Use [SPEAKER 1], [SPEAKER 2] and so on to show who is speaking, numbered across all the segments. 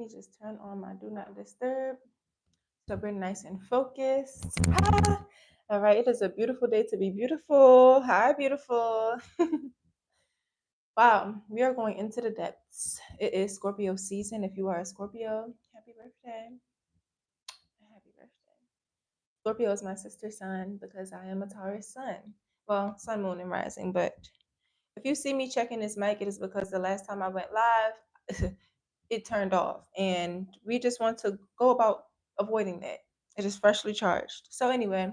[SPEAKER 1] me just turn on my do not disturb so we're nice and focused. Ah, all right, it is a beautiful day to be beautiful. Hi, beautiful. Wow, we are going into the depths. It is Scorpio season. If you are a Scorpio, happy birthday. Happy birthday. Scorpio is my sister sun because I am a Taurus sun. Well, sun, moon, and rising. But if you see me checking this mic, it is because the last time I went live, it turned off. And we just want to go about avoiding that. It is freshly charged. So, anyway,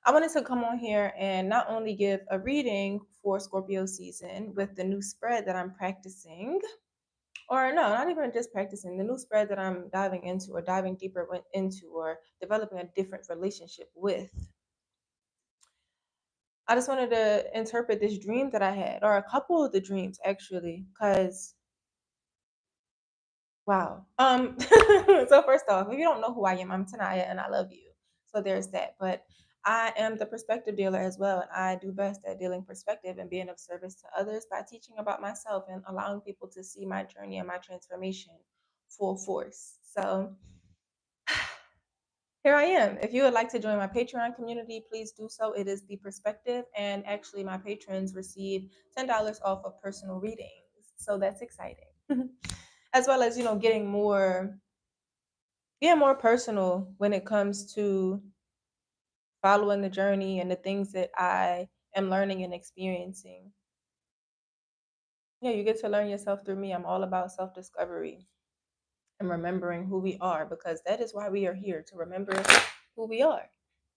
[SPEAKER 1] I wanted to come on here and not only give a reading for Scorpio season with the new spread that I'm practicing, or no, not even just practicing, the new spread that I'm diving into or diving deeper into or developing a different relationship with. I just wanted to interpret this dream that I had, or a couple of the dreams actually, because wow. So first off, if you don't know who I am, I'm Tanaya and I love you. So there's that. But I am the perspective dealer as well, and I do best at dealing perspective and being of service to others by teaching about myself and allowing people to see my journey and my transformation full force. So here I am. If you would like to join my Patreon community, please do so. It is the perspective, and actually, my patrons receive $10 off of personal readings. So that's exciting. As well as, getting more personal when it comes to following the journey and the things that I am learning and experiencing. Yeah, you get to learn yourself through me. I'm all about self discovery and remembering who we are because that is why we are here to remember who we are.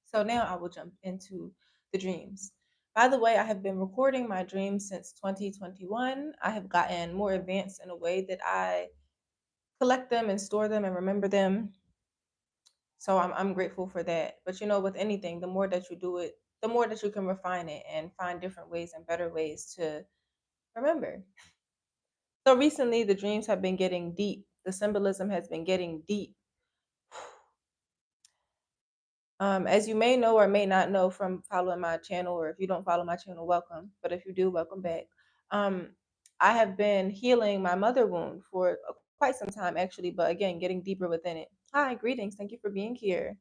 [SPEAKER 1] So now I will jump into the dreams. By the way, I have been recording my dreams since 2021. I have gotten more advanced in a way that I collect them and store them and remember them. So I'm grateful for that. But with anything, the more that you do it, the more that you can refine it and find different ways and better ways to remember. So recently the dreams have been getting deep. The symbolism has been getting deep. As you may know or may not know from following my channel, or if you don't follow my channel, welcome. But if you do, welcome back. Um, I have been healing my mother wound for quite some time, actually, but again, getting deeper within it. Hi, greetings. Thank you for being here.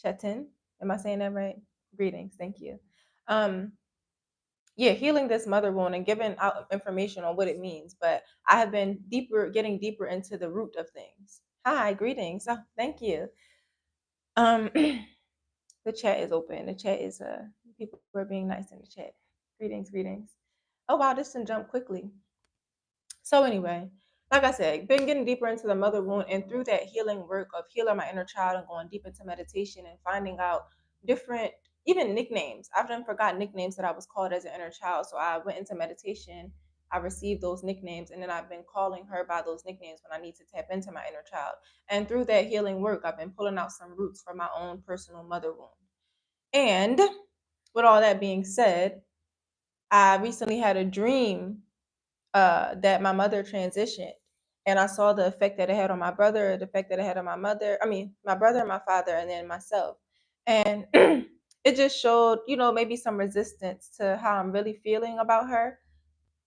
[SPEAKER 1] Chetin, am I saying that right? Greetings. Thank you. Um, yeah, healing this mother wound and giving out information on what it means. But I have been getting deeper into the root of things. Hi, greetings. Oh, thank you. Um, the chat is open. The chat is people are being nice in the chat. Greetings, greetings. Oh wow, this didn't jump quickly. So anyway, like I said, been getting deeper into the mother wound, and through that healing work of healing my inner child and going deep into meditation and finding out different even nicknames. I've done forgot nicknames that I was called as an inner child. So I went into meditation. I received those nicknames, and then I've been calling her by those nicknames when I need to tap into my inner child. And through that healing work, I've been pulling out some roots from my own personal mother wound. And with all that being said, I recently had a dream that my mother transitioned. And I saw the effect that it had on my brother, the effect that it had on my mother. I mean, my brother and my father, and then myself. And it just showed, maybe some resistance to how I'm really feeling about her.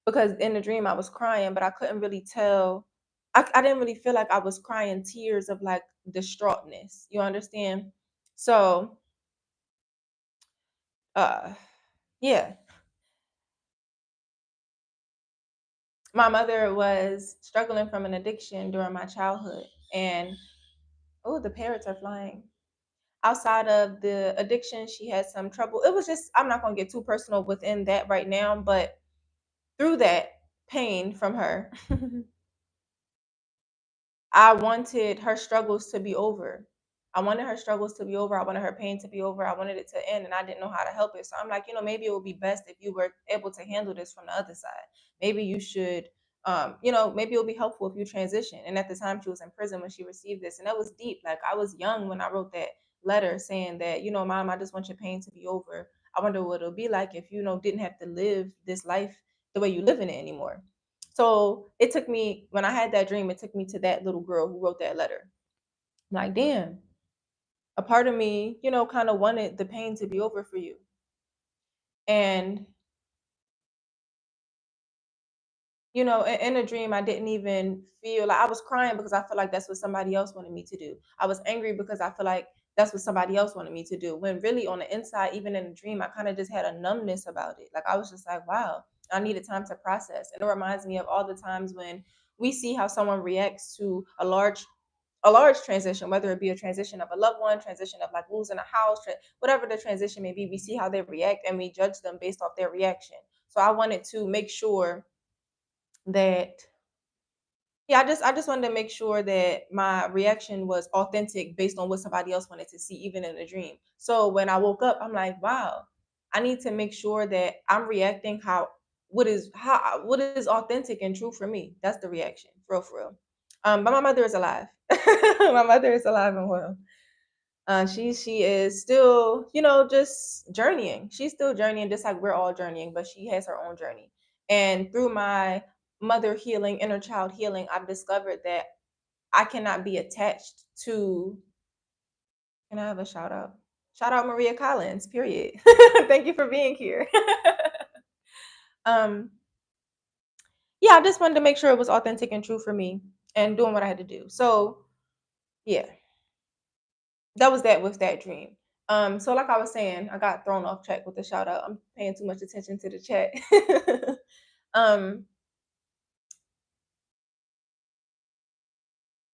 [SPEAKER 1] Because in the dream, I was crying, but I couldn't really tell. I didn't really feel like I was crying tears of like distraughtness. You understand? So, uh, yeah. My mother was struggling from an addiction during my childhood. And oh, the parrots are flying. Outside of the addiction, she had some trouble. It was just, I'm not going to get too personal within that right now, but through that pain from her, I wanted her struggles to be over. I wanted her struggles to be over. I wanted her pain to be over. I wanted it to end, and I didn't know how to help it. So I'm like, maybe it would be best if you were able to handle this from the other side. Maybe you should, maybe it'll be helpful if you transition. And at the time, she was in prison when she received this, and that was deep. Like I was young when I wrote that letter saying that, Mom, I just want your pain to be over. I wonder what it'll be like if didn't have to live this life the way you live in it anymore. So it took me, when I had that dream, it took me to that little girl who wrote that letter. I'm like, damn, a part of me, kind of wanted the pain to be over for you. And, in a dream, I didn't even feel like I was crying because I feel like that's what somebody else wanted me to do. I was angry because I feel like that's what somebody else wanted me to do. When really on the inside, even in a dream, I kind of just had a numbness about it. Like I was just like, wow, I needed time to process. And it reminds me of all the times when we see how someone reacts to a large transition, whether it be a transition of a loved one, transition of like losing a house, whatever the transition may be, we see how they react and we judge them based off their reaction. So I wanted to make sure that yeah, I just wanted to make sure that my reaction was authentic based on what somebody else wanted to see, even in a dream. So when I woke up, I'm like, wow, I need to make sure that I'm reacting how what is authentic and true for me. That's the reaction, for real. But my mother is alive. My mother is alive and well. She is still, just journeying. She's still journeying, just like we're all journeying, but she has her own journey. And through my mother healing, inner child healing, I've discovered that I cannot be attached to. Can I have a shout out? Shout out Maria Collins. Period. Thank you for being here. um, yeah, I just wanted to make sure it was authentic and true for me, and doing what I had to do. So yeah, that was that with that dream. So like I was saying, I got thrown off track with the shout out. I'm paying too much attention to the chat. um,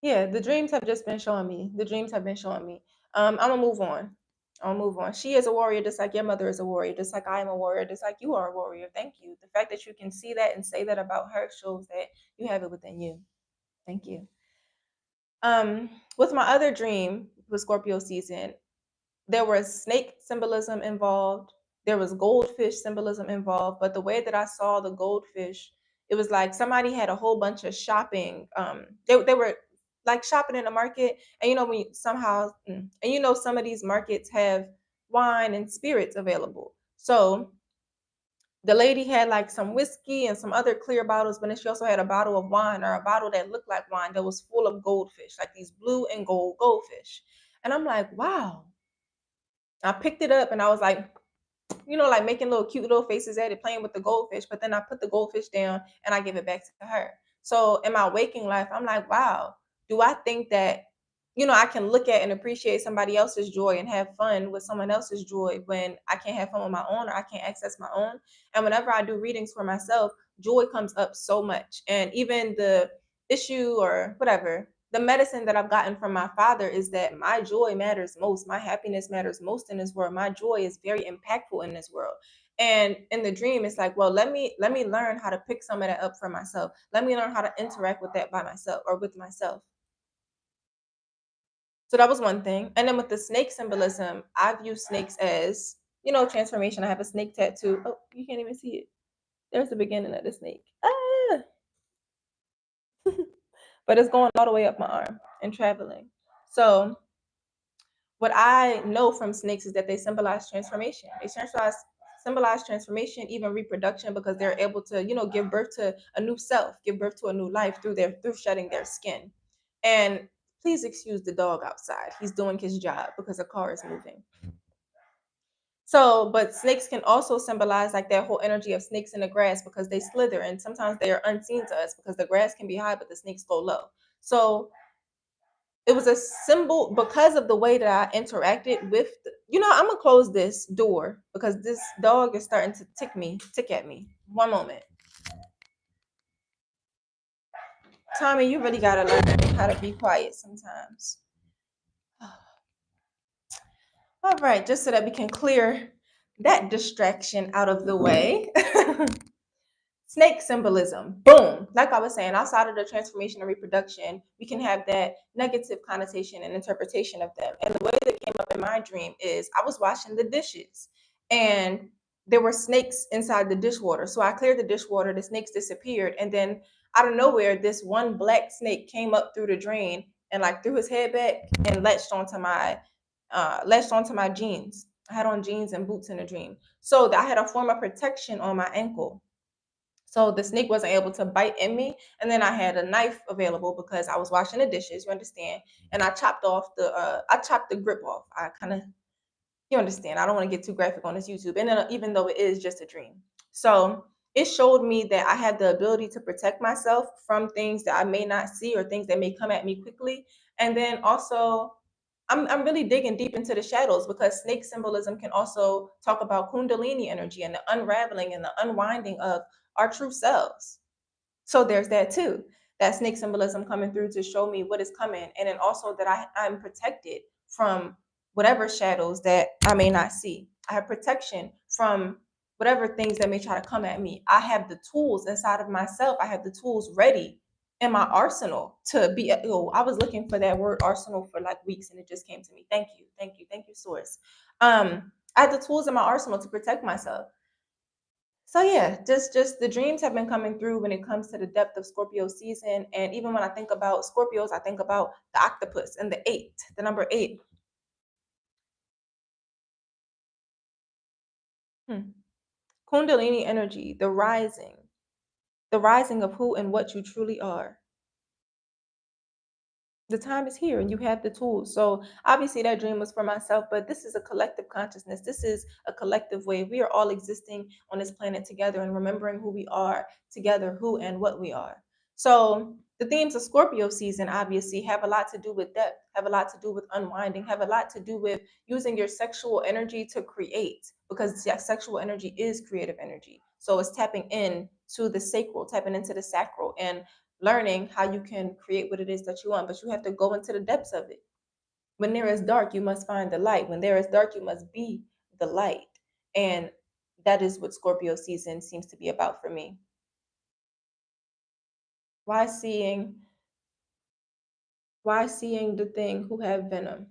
[SPEAKER 1] yeah, the dreams have just been showing me. The dreams have been showing me. I'm gonna move on. I'll move on. She is a warrior, just like your mother is a warrior, just like I am a warrior, just like you are a warrior. Thank you. The fact that you can see that and say that about her shows that you have it within you. Thank you. With my other dream with Scorpio season, there was snake symbolism involved. There was goldfish symbolism involved. But the way that I saw the goldfish, it was like somebody had a whole bunch of shopping. They were like shopping in the market, and when some of these markets have wine and spirits available. So the lady had like some whiskey and some other clear bottles, but then she also had a bottle of wine, or a bottle that looked like wine, that was full of goldfish, like these blue and gold goldfish. And I'm like, wow. I picked it up and I was like, like making little cute little faces at it, playing with the goldfish. But then I put the goldfish down and I give it back to her. So in my waking life, I'm like, wow, do I think that, I can look at and appreciate somebody else's joy and have fun with someone else's joy when I can't have fun with my own, or I can't access my own? And whenever I do readings for myself, joy comes up so much. And even the issue or whatever, the medicine that I've gotten from my father is that my joy matters most. My happiness matters most in this world. My joy is very impactful in this world. And in the dream, it's like, well, let me learn how to pick some of that up for myself. Let me learn how to interact with that by myself, or with myself. So that was one thing. And then with the snake symbolism, I view snakes as, transformation. I have a snake tattoo. Oh, you can't even see it. There's the beginning of the snake. Ah! But it's going all the way up my arm and traveling. So what I know from snakes is that they symbolize transformation. They symbolize transformation, even reproduction, because they're able to, give birth to a new self, give birth to a new life through shedding their skin. And please excuse the dog outside. He's doing his job because a car is moving. So, but snakes can also symbolize like that whole energy of snakes in the grass, because they slither, and sometimes they are unseen to us because the grass can be high, but the snakes go low. So it was a symbol because of the way that I interacted with I'm gonna close this door because this dog is starting to tick at me. One moment. Tommy, you really gotta learn how to be quiet sometimes. All right, just so that we can clear that distraction out of the way. Snake symbolism. Boom. Like I was saying, outside of the transformation and reproduction, we can have that negative connotation and interpretation of them. And the way that came up in my dream is I was washing the dishes and there were snakes inside the dishwater. So I cleared the dishwater, the snakes disappeared. And then out of nowhere, this one black snake came up through the drain and like threw his head back and latched onto my jeans. I had on jeans and boots in the dream. So I had a form of protection on my ankle, so the snake wasn't able to bite in me. And then I had a knife available because I was washing the dishes, you understand? And I chopped the grip off. You understand? I don't want to get too graphic on this YouTube. And then even though it is just a dream. So it showed me that I had the ability to protect myself from things that I may not see or things that may come at me quickly. And then also, I'm really digging deep into the shadows because snake symbolism can also talk about kundalini energy and the unraveling and the unwinding of our true selves. So there's that too. That snake symbolism coming through to show me what is coming. And then also that I'm protected from whatever shadows that I may not see. I have protection from whatever things that may try to come at me. I have the tools inside of myself. I have the tools ready in my arsenal to be. Oh, I was looking for that word arsenal for like weeks and it just came to me. Thank you. Thank you. Thank you, source. I have the tools in my arsenal to protect myself. So yeah, just the dreams have been coming through when it comes to the depth of Scorpio season. And even when I think about Scorpios, I think about the octopus and the eight, the number eight. Hmm. Kundalini energy, the rising of who and what you truly are. The time is here and you have the tools. So obviously that dream was for myself, but this is a collective consciousness. This is a collective way. We are all existing on this planet together and remembering who we are together, who and what we are. So the themes of Scorpio season obviously have a lot to do with depth, have a lot to do with unwinding, have a lot to do with using your sexual energy to create, because sexual energy is creative energy. So it's tapping in to the sacral, tapping into the sacral, and learning how you can create what it is that you want, but you have to go into the depths of it. When there is dark, you must find the light. When there is dark, you must be the light. And that is what Scorpio season seems to be about for me. Why seeing why seeing the thing who have venom?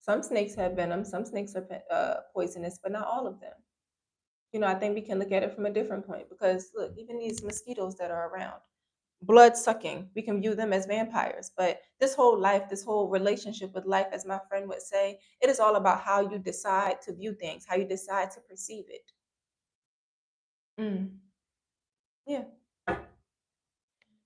[SPEAKER 1] Some snakes have venom, some snakes are poisonous, but not all of them. I think we can look at it from a different point because look, even these mosquitoes that are around, blood sucking, we can view them as vampires. But this whole life, this whole relationship with life, as my friend would say, it is all about how you decide to view things, how you decide to perceive it. Mm, yeah.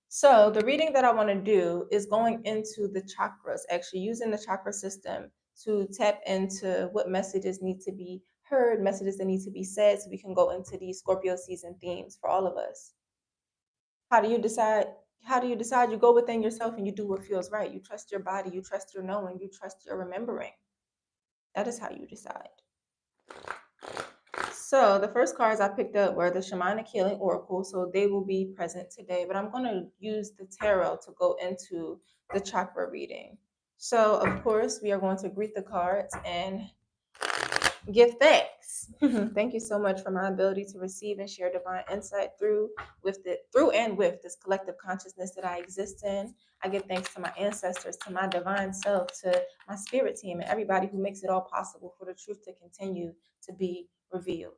[SPEAKER 1] So the reading that I want to do is going into the chakras, actually using the chakra system to tap into what messages need to be heard, messages that need to be said, so we can go into these Scorpio season themes for all of us. How do you decide? How do you decide? You go within yourself and you do what feels right. You trust your body, you trust your knowing, you trust your remembering. That is how you decide. So the first cards I picked up were the Shamanic Healing Oracle. So they will be present today, but I'm going to use the tarot to go into the chakra reading. So of course, we are going to greet the cards and give thanks. Thank you so much for my ability to receive and share divine insight through and with this collective consciousness that I exist in. I give thanks to my ancestors, to my divine self, to my spirit team, and everybody who makes it all possible for the truth to continue to be revealed.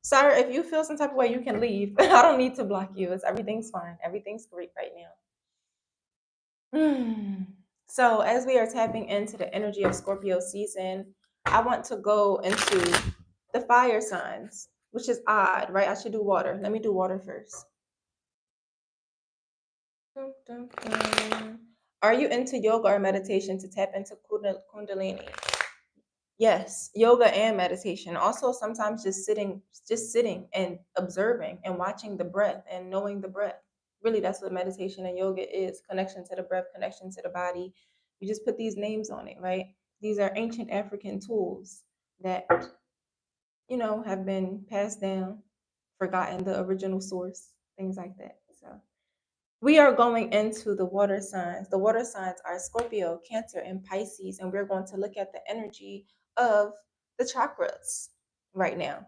[SPEAKER 1] Sir, if you feel some type of way, you can leave. I don't need to block you. Everything's fine. Everything's great right now. So, as we are tapping into the energy of Scorpio season, I want to go into the fire signs, which is odd, right? I should do water. Let me do water first. Dun, dun, dun. Are you into yoga or meditation to tap into Kundalini? Yes, yoga and meditation. Also, sometimes just sitting and observing and watching the breath and knowing the breath. Really, that's what meditation and yoga is: connection to the breath, connection to the body. You just put these names on it, right? These are ancient African tools that, have been passed down, forgotten the original source, things like that. So, we are going into the water signs. The water signs are Scorpio, Cancer, and Pisces, and we're going to look at the energy of the chakras right now.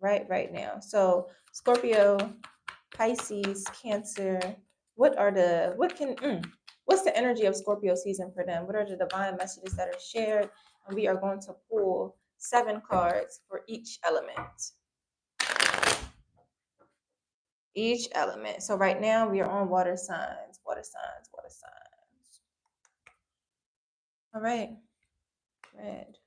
[SPEAKER 1] Right now. So Scorpio, Pisces, Cancer. What's the energy of Scorpio season for them? What are the divine messages that are shared? And we are going to pull 7 cards for each element. Each element. So right now we are on water signs, water signs, water signs. All right. Red,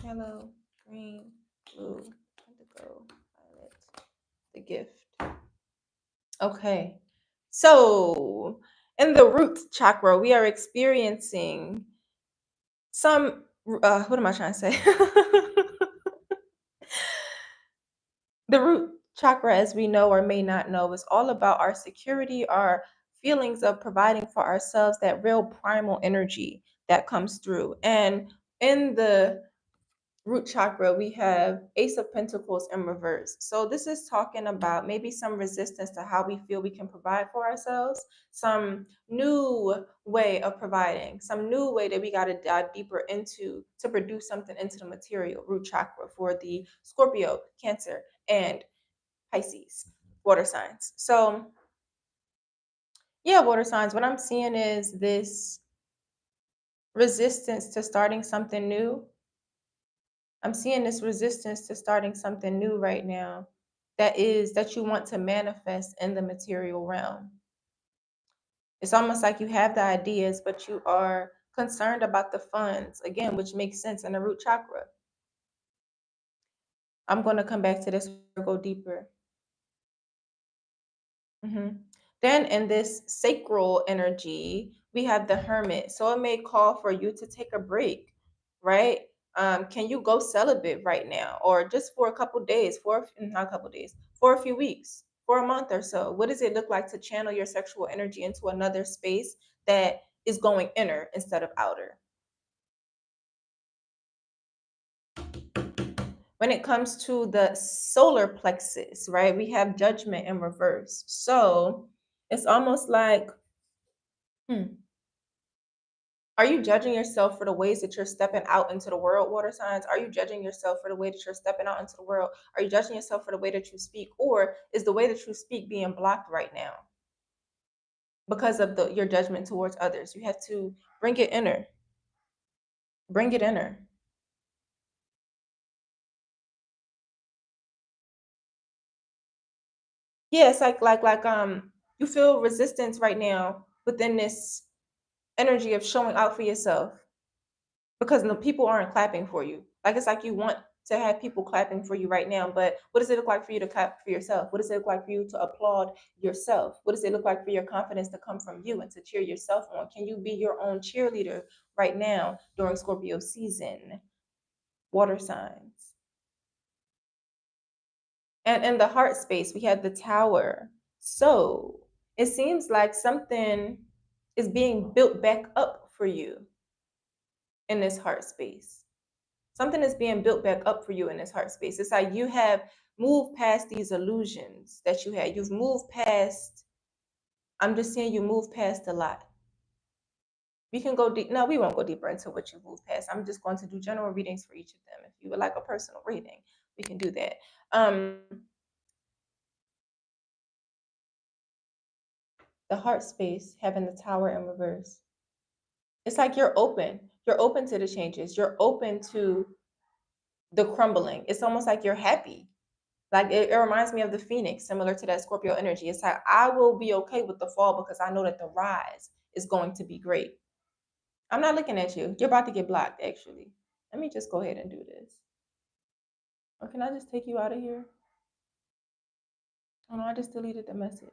[SPEAKER 1] orange, yellow, green, blue, indigo, violet, the gift. Okay. So in the root chakra, we are experiencing some What am I trying to say? The root chakra, as we know or may not know, is all about our security, our feelings of providing for ourselves, that real primal energy that comes through. And in the root chakra, we have Ace of Pentacles in reverse. So this is talking about maybe some resistance to how we feel we can provide for ourselves, some new way of providing, some new way that we got to dive deeper into to produce something into the material. Root chakra for the Scorpio, Cancer, and Pisces water signs. So yeah, water signs. What I'm seeing is this resistance to starting something new. I'm seeing this resistance to starting something new right now that you want to manifest in the material realm. It's almost like you have the ideas, but you are concerned about the funds, again, which makes sense in the root chakra. I'm going to come back to this or go deeper. Then in this sacral energy, we have the hermit. So it may call for you to take a break, right? Can you go celibate right now, or just for a couple days, not a couple days, for a few weeks, for a month or so? What does it look like to channel your sexual energy into another space that is going inner instead of outer? When it comes to the solar plexus, right, we have judgment in reverse. So it's almost like, hmm, are you judging yourself for the ways that you're stepping out into the world, water signs? Are you judging yourself for the way that you're stepping out into the world? Are you judging yourself for the way that you speak? Or is the way that you speak being blocked right now because of your judgment towards others? You have to bring it inner. Bring it inner. Yeah, it's like you feel resistance right now within this energy of showing out for yourself because the people aren't clapping for you. Like it's like you want to have people clapping for you right now, but what does it look like for you to clap for yourself? What does it look like for you to applaud yourself? What does it look like for your confidence to come from you and to cheer yourself on? Can you be your own cheerleader right now during Scorpio season? Water signs. And in the heart space, we have the tower. So it seems like something is being built back up for you in this heart space. Something is being built back up for you in this heart space. It's like you have moved past these illusions that you had. You've moved past, I'm just saying you moved past a lot. We can go deep. No, we won't go deeper into what you moved past. I'm just going to do general readings for each of them. If you would like a personal reading, we can do that. The heart space having the tower in reverse. It's like you're open. You're open to the changes. You're open to the crumbling. It's almost like you're happy. Like it reminds me of the phoenix, similar to that Scorpio energy. It's like I will be okay with the fall because I know that the rise is going to be great. I'm not looking at you. You're about to get blocked, actually. Let me just go ahead and do this. Or can I just take you out of here? Oh no, I just deleted the message.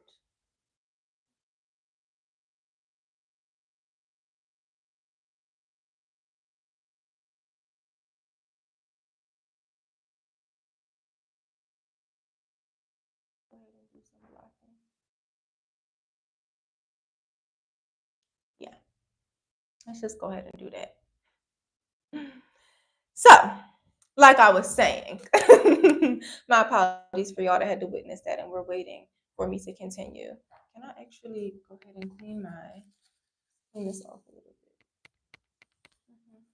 [SPEAKER 1] Go ahead and do some blocking. Yeah, let's just go ahead and do that. So, like I was saying, my apologies for y'all that had to witness that, and we're waiting for me to continue. Can I actually go ahead and clean this off a little bit?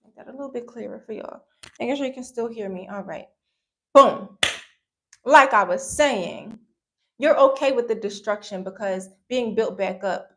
[SPEAKER 1] Make that a little bit clearer for y'all. Making sure you can still hear me. All right. Boom. Like I was saying, you're okay with the destruction because being built back up,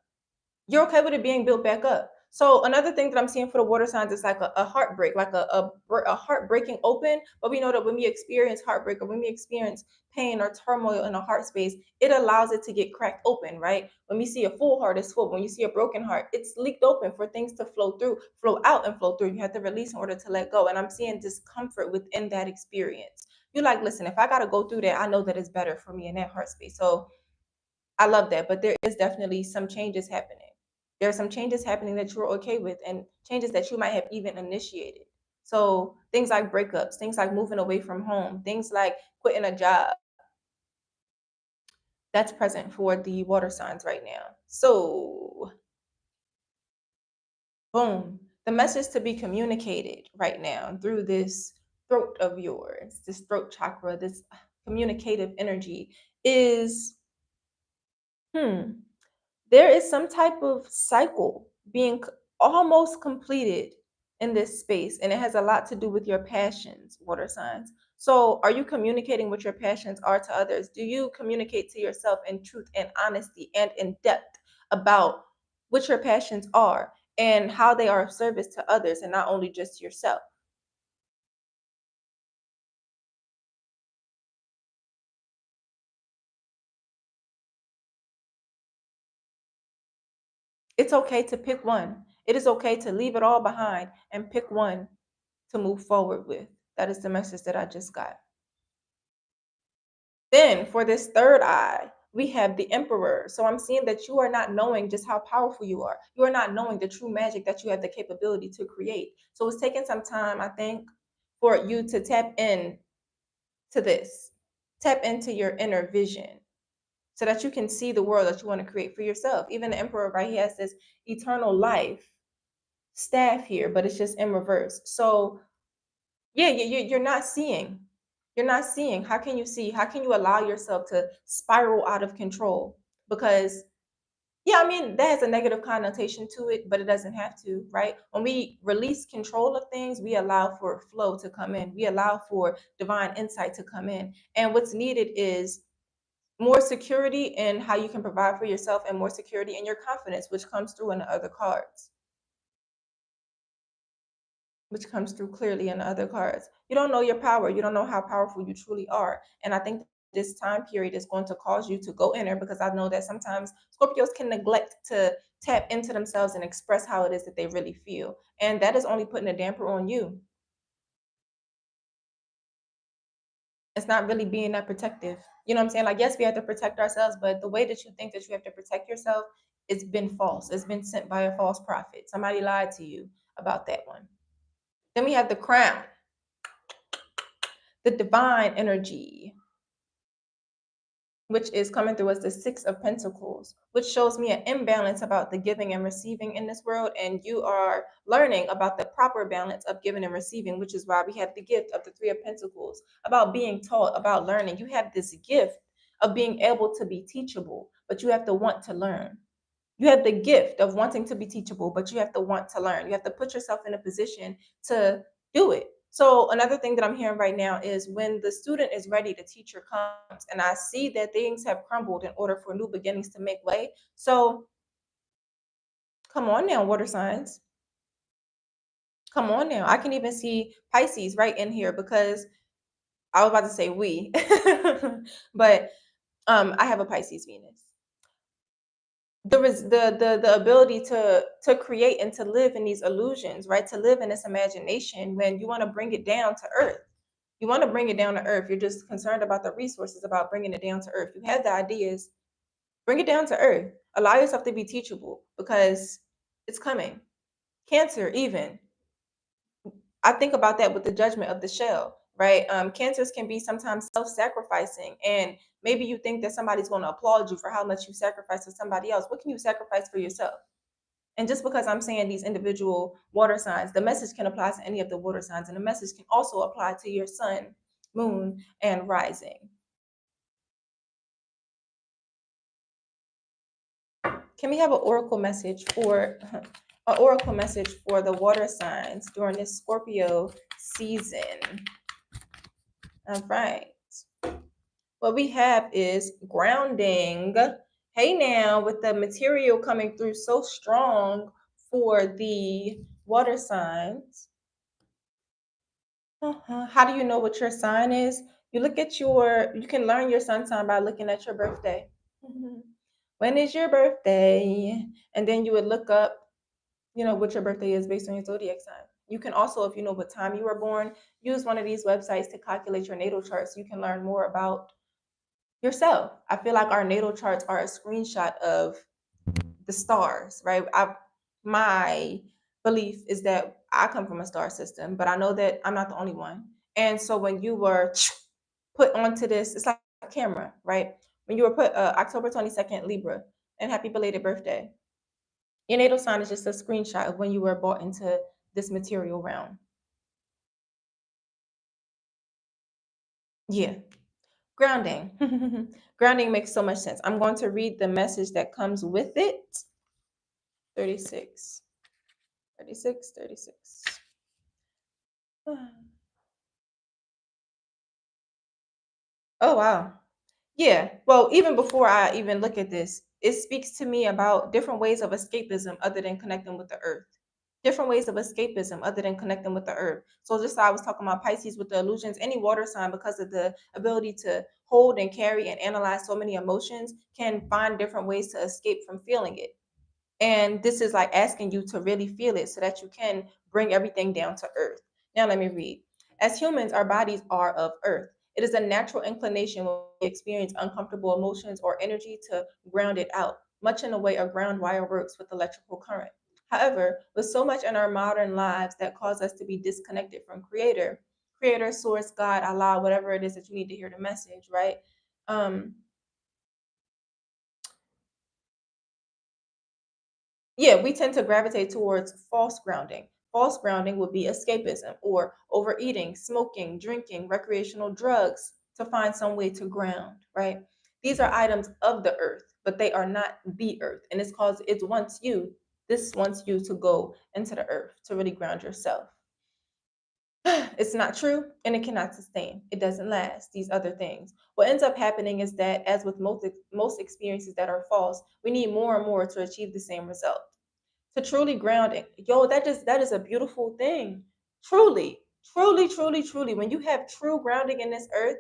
[SPEAKER 1] you're okay with it being built back up. So another thing that I'm seeing for the water signs is like a heartbreak, like a heart breaking open. But we know that when we experience heartbreak or when we experience pain or turmoil in a heart space, it allows it to get cracked open, right? When we see a full heart, it's full. When you see a broken heart, it's leaked open for things to flow through, flow out and flow through. You have to release in order to let go. And I'm seeing discomfort within that experience. You're like, listen, if I got to go through that, I know that it's better for me in that heart space. So I love that. But there is definitely some changes happening. There are some changes happening that you're okay with and changes that you might have even initiated. So things like breakups, things like moving away from home, things like quitting a job, that's present for the water signs right now. So, boom, the message to be communicated right now through this throat of yours, this throat chakra, this communicative energy is hmm, there is some type of cycle being almost completed in this space, and it has a lot to do with your passions, water signs. So are you communicating what your passions are to others? Do you communicate to yourself in truth and honesty and in depth about what your passions are and how they are of service to others and not only just yourself? It's okay to pick one. It is okay to leave it all behind and pick one to move forward with. That is the message that I just got. Then for this third eye, we have the emperor. So I'm seeing that you are not knowing just how powerful you are. You are not knowing the true magic that you have the capability to create. So it's taking some time, I think, for you to tap in to this. Tap into your inner vision so that you can see the world that you want to create for yourself. Even the emperor, right? He has this eternal life staff here, but it's just in reverse. So yeah, you're not seeing. You're not seeing. How can you see? How can you allow yourself to spiral out of control? Because, yeah, I mean, that has a negative connotation to it, but it doesn't have to, right? When we release control of things, we allow for flow to come in. We allow for divine insight to come in. And what's needed is more security in how you can provide for yourself and more security in your confidence, which comes through in the other cards. Which comes through clearly in the other cards. You don't know your power. You don't know how powerful you truly are. And I think this time period is going to cause you to go inner because I know that sometimes Scorpios can neglect to tap into themselves and express how it is that they really feel. And that is only putting a damper on you. It's not really being that protective. You know what I'm saying? Like, yes, we have to protect ourselves, but the way that you think that you have to protect yourself, it's been false. It's been sent by a false prophet. Somebody lied to you about that one. Then we have the crown, the divine energy, which is coming through as the Six of Pentacles, which shows me an imbalance about the giving and receiving in this world. And you are learning about the proper balance of giving and receiving, which is why we have the gift of the Three of Pentacles, about being taught, about learning. You have this gift of being able to be teachable, but you have to want to learn. You have the gift of wanting to be teachable, but you have to want to learn. You have to put yourself in a position to do it. So another thing that I'm hearing right now is when the student is ready, the teacher comes, and I see that things have crumbled in order for new beginnings to make way. So come on now, water signs. Come on now. I can even see Pisces right in here because I was about to say we, but I have a Pisces Venus. The ability to create and to live in these illusions, right? To live in this imagination when you want to bring it down to earth. You want to bring it down to earth. You're just concerned about the resources, about bringing it down to earth. You have the ideas, bring it down to earth. Allow yourself to be teachable because it's coming. Cancer, even. I think about that with the judgment of the shell, right? Cancers can be sometimes self-sacrificing, and maybe you think that somebody's going to applaud you for how much you sacrifice for somebody else. What can you sacrifice for yourself? And just because I'm saying these individual water signs, the message can apply to any of the water signs, and the message can also apply to your sun, moon, and rising. Can we have an oracle message for an oracle message for the water signs during this Scorpio season? All right. What we have is grounding. Hey now, with the material coming through so strong for the water signs. How do you know what your sign is? You can learn your sun sign by looking at your birthday. Mhm. When is your birthday? And then you would look up, what your birthday is based on your zodiac sign. You can also, if you know what time you were born, use one of these websites to calculate your natal chart so you can learn more about yourself. I feel like our natal charts are a screenshot of the stars, right? My belief is that I come from a star system, but I know that I'm not the only one. And so when you were put onto this, it's like a camera, right? When you were put October 22nd, Libra, and happy belated birthday. Your natal sign is just a screenshot of when you were brought into this material realm. Yeah. Grounding. Grounding makes so much sense. I'm going to read the message that comes with it. 36. 36, 36. Oh, wow. Yeah. Well, even before I even look at this, it speaks to me about different ways of escapism other than connecting with the earth. Different ways of escapism other than connecting with the earth. So just like I was talking about Pisces with the illusions, any water sign, because of the ability to hold and carry and analyze so many emotions, can find different ways to escape from feeling it. And this is like asking you to really feel it so that you can bring everything down to earth. Now, let me read. As humans, our bodies are of earth. It is a natural inclination when we experience uncomfortable emotions or energy to ground it out, much in the way a ground wire works with electrical current. However, with so much in our modern lives that cause us to be disconnected from creator, source, God, Allah, whatever it is that you need to hear the message, right? Um, yeah, we tend to gravitate towards false grounding. False grounding would be escapism or overeating, smoking, drinking, recreational drugs to find some way to ground, right? These are items of the earth, but they are not the earth. And it's cause this wants you to go into the earth to really ground yourself. It's not true and it cannot sustain. It doesn't last. These other things. What ends up happening is that, as with most experiences that are false, we need more and more to achieve the same result. To truly grounding, yo, that is a beautiful thing. Truly, truly, truly, truly. When you have true grounding in this earth,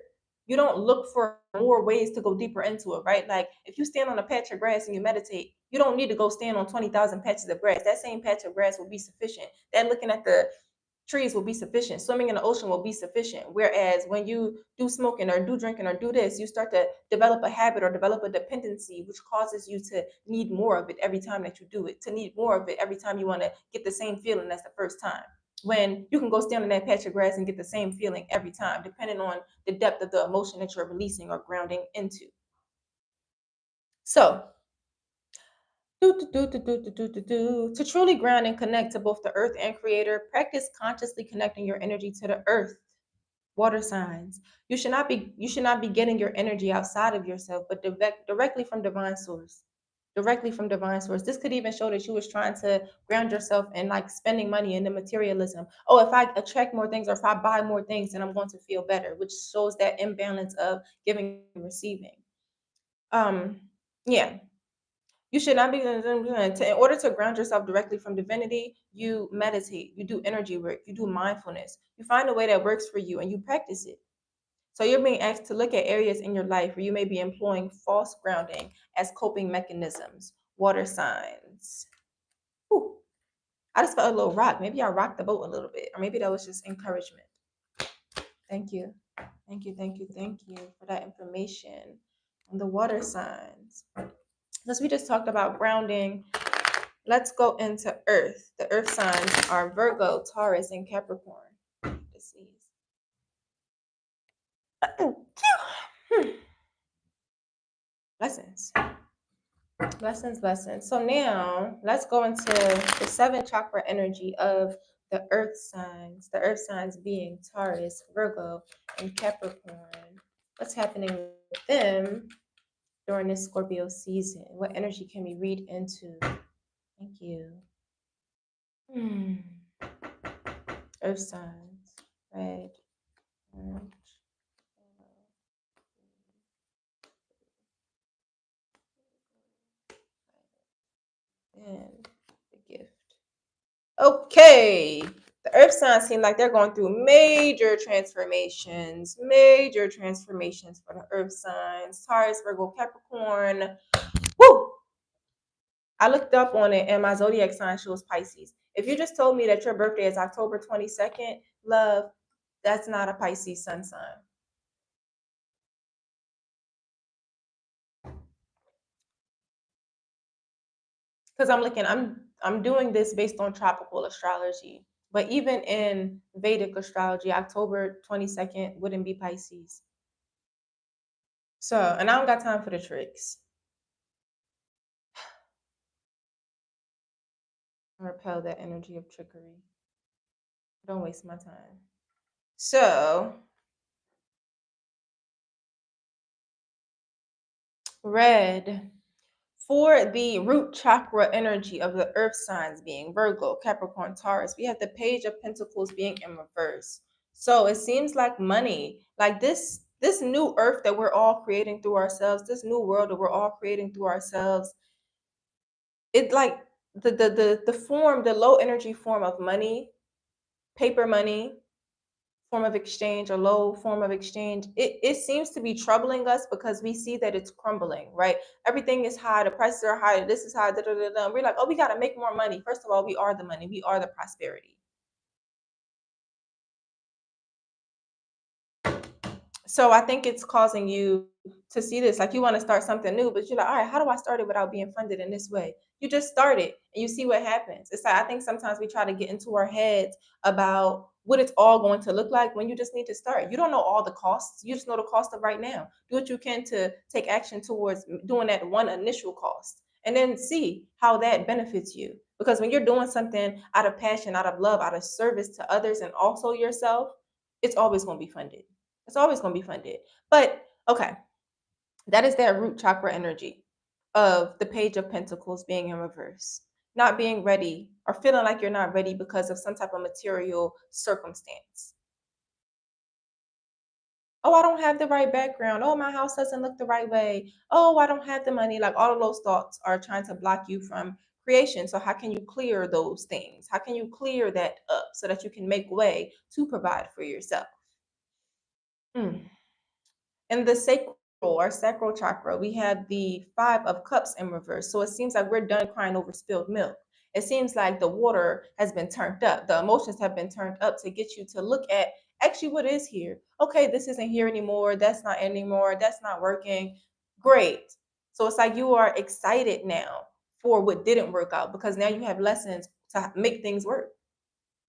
[SPEAKER 1] you don't look for more ways to go deeper into it, right? Like if you stand on a patch of grass and you meditate, you don't need to go stand on 20,000 patches of grass. That same patch of grass will be sufficient. That looking at the trees will be sufficient. Swimming in the ocean will be sufficient. Whereas when you do smoking or do drinking or do this, you start to develop a habit or develop a dependency, which causes you to need more of it every time that you do it, to need more of it every time you want to get the same feeling as the first time. When you can go stand on that patch of grass and get the same feeling every time, depending on the depth of the emotion that you're releasing or grounding into. So, to truly ground and connect to both the earth and creator, practice consciously connecting your energy to the earth. Water signs. You should not be getting your energy outside of yourself, but directly from divine source. Directly from divine source. This could even show that you was trying to ground yourself in like spending money in the materialism. Oh, if I attract more things or if I buy more things, then I'm going to feel better, which shows that imbalance of giving and receiving. Um, yeah. You should not be in order to ground yourself directly from divinity, you meditate, you do energy work, you do mindfulness. You find a way that works for you and you practice it. So you're being asked to look at areas in your life where you may be employing false grounding as coping mechanisms. Water signs. Whew. I just felt a little rock. Maybe I rocked the boat a little bit, or maybe that was just encouragement. Thank you. Thank you, thank you, thank you for that information on the water signs. Since we just talked about grounding, let's go into Earth. The Earth signs are Virgo, Taurus, and Capricorn. Disease. Blessings. Blessings, blessings. So now let's go into the seven chakra energy of the earth signs. The earth signs being Taurus, Virgo, and Capricorn. What's happening with them during this Scorpio season? What energy can we read into? Thank you. Hmm. Earth signs. Red, orange, yellow, and the gift. Okay. The earth signs seem like they're going through major transformations for the earth signs. Taurus, Virgo, Capricorn. Woo! I looked up on it and my zodiac sign shows Pisces. If you just told me that your birthday is October 22nd, love, that's not a Pisces sun sign. Because I'm I'm doing this based on tropical astrology. But even in Vedic astrology, October 22nd wouldn't be Pisces. So, and I don't got time for the tricks. I repel that energy of trickery. Don't waste my time. So, red. For the root chakra energy of the earth signs being Virgo, Capricorn, Taurus, we have the Page of Pentacles being in reverse. So it seems like money, like this new earth that we're all creating through ourselves, this new world that we're all creating through ourselves, it like the form, the low energy form of money, paper money, form of exchange or low form of exchange, it seems to be troubling us because we see that it's crumbling, right? Everything is high, the prices are high, this is high, da, da, da, da. We're like, oh, we got to make more money. First of all, we are the money, we are the prosperity. So I think it's causing you to see this. Like you want to start something new, but you're like, all right, how do I start it without being funded in this way? You just start it and you see what happens. It's like I think sometimes we try to get into our heads about what it's all going to look like when you just need to start. You don't know all the costs. You just know the cost of right now. Do what you can to take action towards doing that one initial cost and then see how that benefits you. Because when you're doing something out of passion, out of love, out of service to others and also yourself, it's always going to be funded. It's always going to be funded. But okay, that is that root chakra energy of the Page of Pentacles being in reverse. Not being ready or feeling like you're not ready because of some type of material circumstance. Oh, I don't have the right background. Oh, my house doesn't look the right way. Oh, I don't have the money. Like all of those thoughts are trying to block you from creation. So, how can you clear those things? How can you clear that up so that you can make way to provide for yourself? Mm. In the sacral or sacral chakra, we have the Five of Cups in reverse. So it seems like we're done crying over spilled milk. It seems like the water has been turned up. The emotions have been turned up to get you to look at actually what is here. Okay, this isn't here anymore. That's not anymore. That's not working. Great. So it's like you are excited now for what didn't work out because now you have lessons to make things work.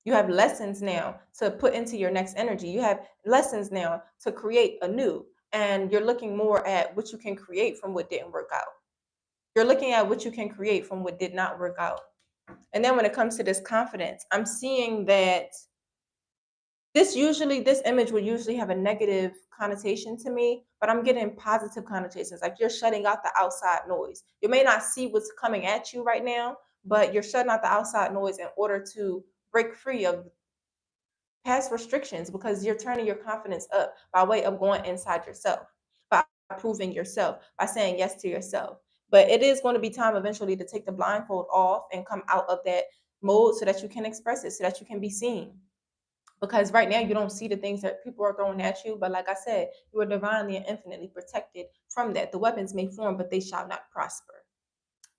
[SPEAKER 1] You have lessons now to put into your next energy. You have lessons now to create anew. And you're looking more at what you can create from what didn't work out. You're looking at what you can create from what did not work out. And then when it comes to this confidence, I'm seeing that this image would usually have a negative connotation to me, but I'm getting positive connotations. Like you're shutting out the outside noise. You may not see what's coming at you right now, but you're shutting out the outside noise in order to break free of past restrictions because you're turning your confidence up by way of going inside yourself, by proving yourself, by saying yes to yourself. But it is going to be time eventually to take the blindfold off and come out of that mode so that you can express it, so that you can be seen. Because right now you don't see the things that people are throwing at you. But like I said, you are divinely and infinitely protected from that. The weapons may form, but they shall not prosper.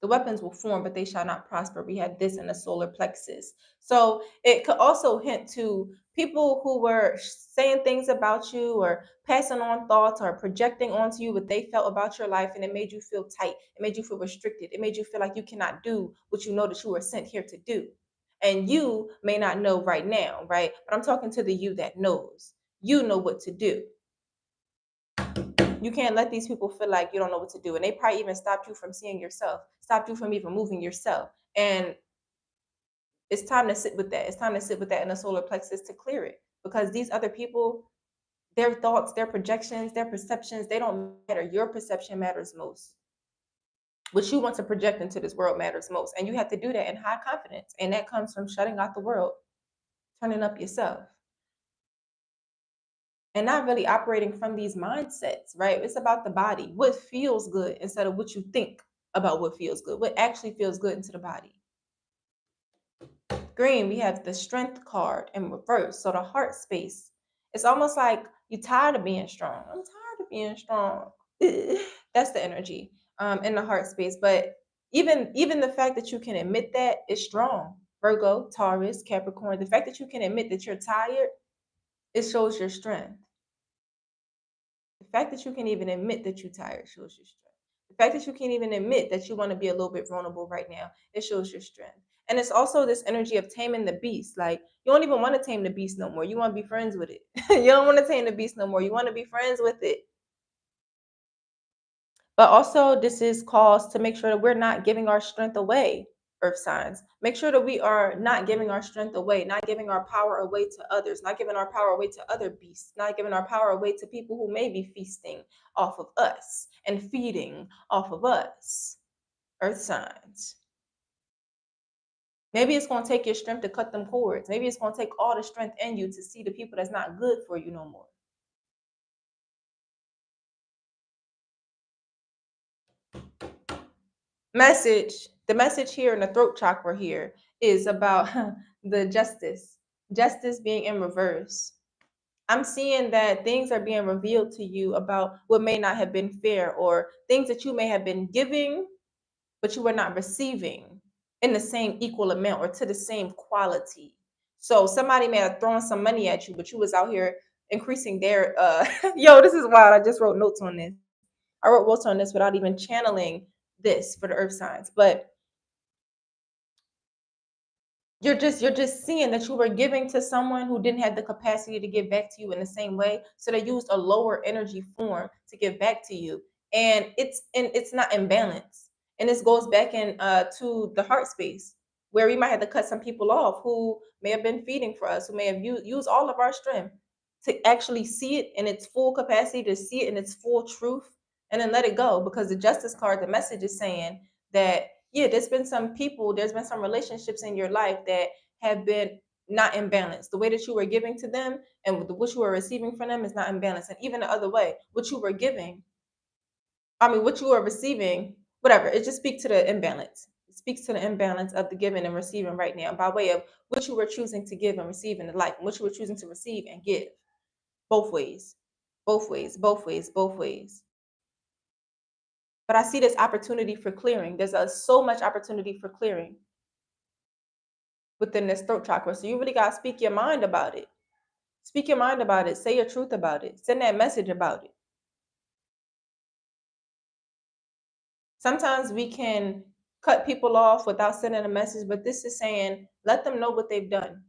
[SPEAKER 1] The weapons will form, but they shall not prosper. We had this in the solar plexus. So it could also hint to people who were saying things about you or passing on thoughts or projecting onto you what they felt about your life, and it made you feel tight. It made you feel restricted. It made you feel like you cannot do what you know that you were sent here to do. And you may not know right now, right? But I'm talking to the you that knows. You know what to do. You can't let these people feel like you don't know what to do. And they probably even stopped you from seeing yourself, stopped you from even moving yourself. And it's time to sit with that. It's time to sit with that in the solar plexus to clear it. Because these other people, their thoughts, their projections, their perceptions, they don't matter. Your perception matters most. What you want to project into this world matters most. And you have to do that in high confidence. And that comes from shutting out the world, turning up yourself, and not really operating from these mindsets, right? It's about the body, what feels good instead of what you think about what feels good, what actually feels good into the body. Green, we have the Strength card in reverse. So the heart space. It's almost like you're tired of being strong. I'm tired of being strong. That's the energy in the heart space. But even the fact that you can admit that is strong. Virgo, Taurus, Capricorn. The fact that you can admit that you're tired, it shows your strength. The fact that you can even admit that you're tired shows your strength. The fact that you can't even admit that you want to be a little bit vulnerable right now, it shows your strength. And it's also this energy of taming the beast. Like, you don't even want to tame the beast no more. You want to be friends with it. You don't want to tame the beast no more. You want to be friends with it. But also, this is calls to make sure that we're not giving our strength away, earth signs. Make sure that we are not giving our strength away, not giving our power away to others, not giving our power away to other beasts, not giving our power away to people who may be feasting off of us and feeding off of us, earth signs. Maybe it's going to take your strength to cut them cords. Maybe it's going to take all the strength in you to see the people that's not good for you no more. The message here in the throat chakra here is about the justice being in reverse. I'm seeing that things are being revealed to you about what may not have been fair, or things that you may have been giving but you were not receiving in the same equal amount or to the same quality. So somebody may have thrown some money at you, but you was out here increasing their yo, this is wild. I just wrote notes on this. I wrote notes on this without even channeling this for the earth signs. But you're just seeing that you were giving to someone who didn't have the capacity to give back to you in the same way, so they used a lower energy form to give back to you, and it's not in balance. And this goes back in to the heart space, where we might have to cut some people off who may have been feeding for us, who may have used all of our strength to actually see it in its full capacity, to see it in its full truth, and then let it go. Because the justice card, the message is saying that, yeah, there's been some relationships in your life that have been not in balance. The way that you were giving to them and what you were receiving from them is not in balance. And even the other way, what you were receiving, whatever, it just speaks to the imbalance. It speaks to the imbalance of the giving and receiving right now, by way of what you were choosing to give and receive in life, and what you were choosing to receive and give. Both ways, both ways, both ways, both ways. But I see this opportunity for clearing. There's so much opportunity for clearing within this throat chakra. So you really got to speak your mind about it. Speak your mind about it. Say your truth about it. Send that message about it. Sometimes we can cut people off without sending a message, but this is saying, let them know what they've done.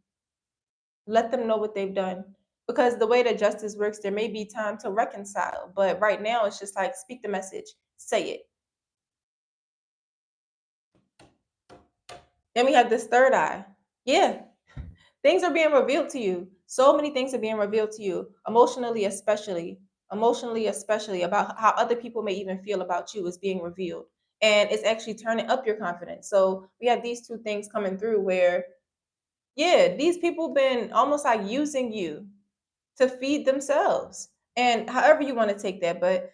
[SPEAKER 1] Let them know what they've done. Because the way that justice works, there may be time to reconcile. But right now, it's just like, speak the message, say it. Then we have this third eye. Yeah, things are being revealed to you. So many things are being revealed to you, emotionally, especially about how other people may even feel about you is being revealed. And it's actually turning up your confidence. So we have these two things coming through where, yeah, these people been almost like using you to feed themselves. And however you want to take that, but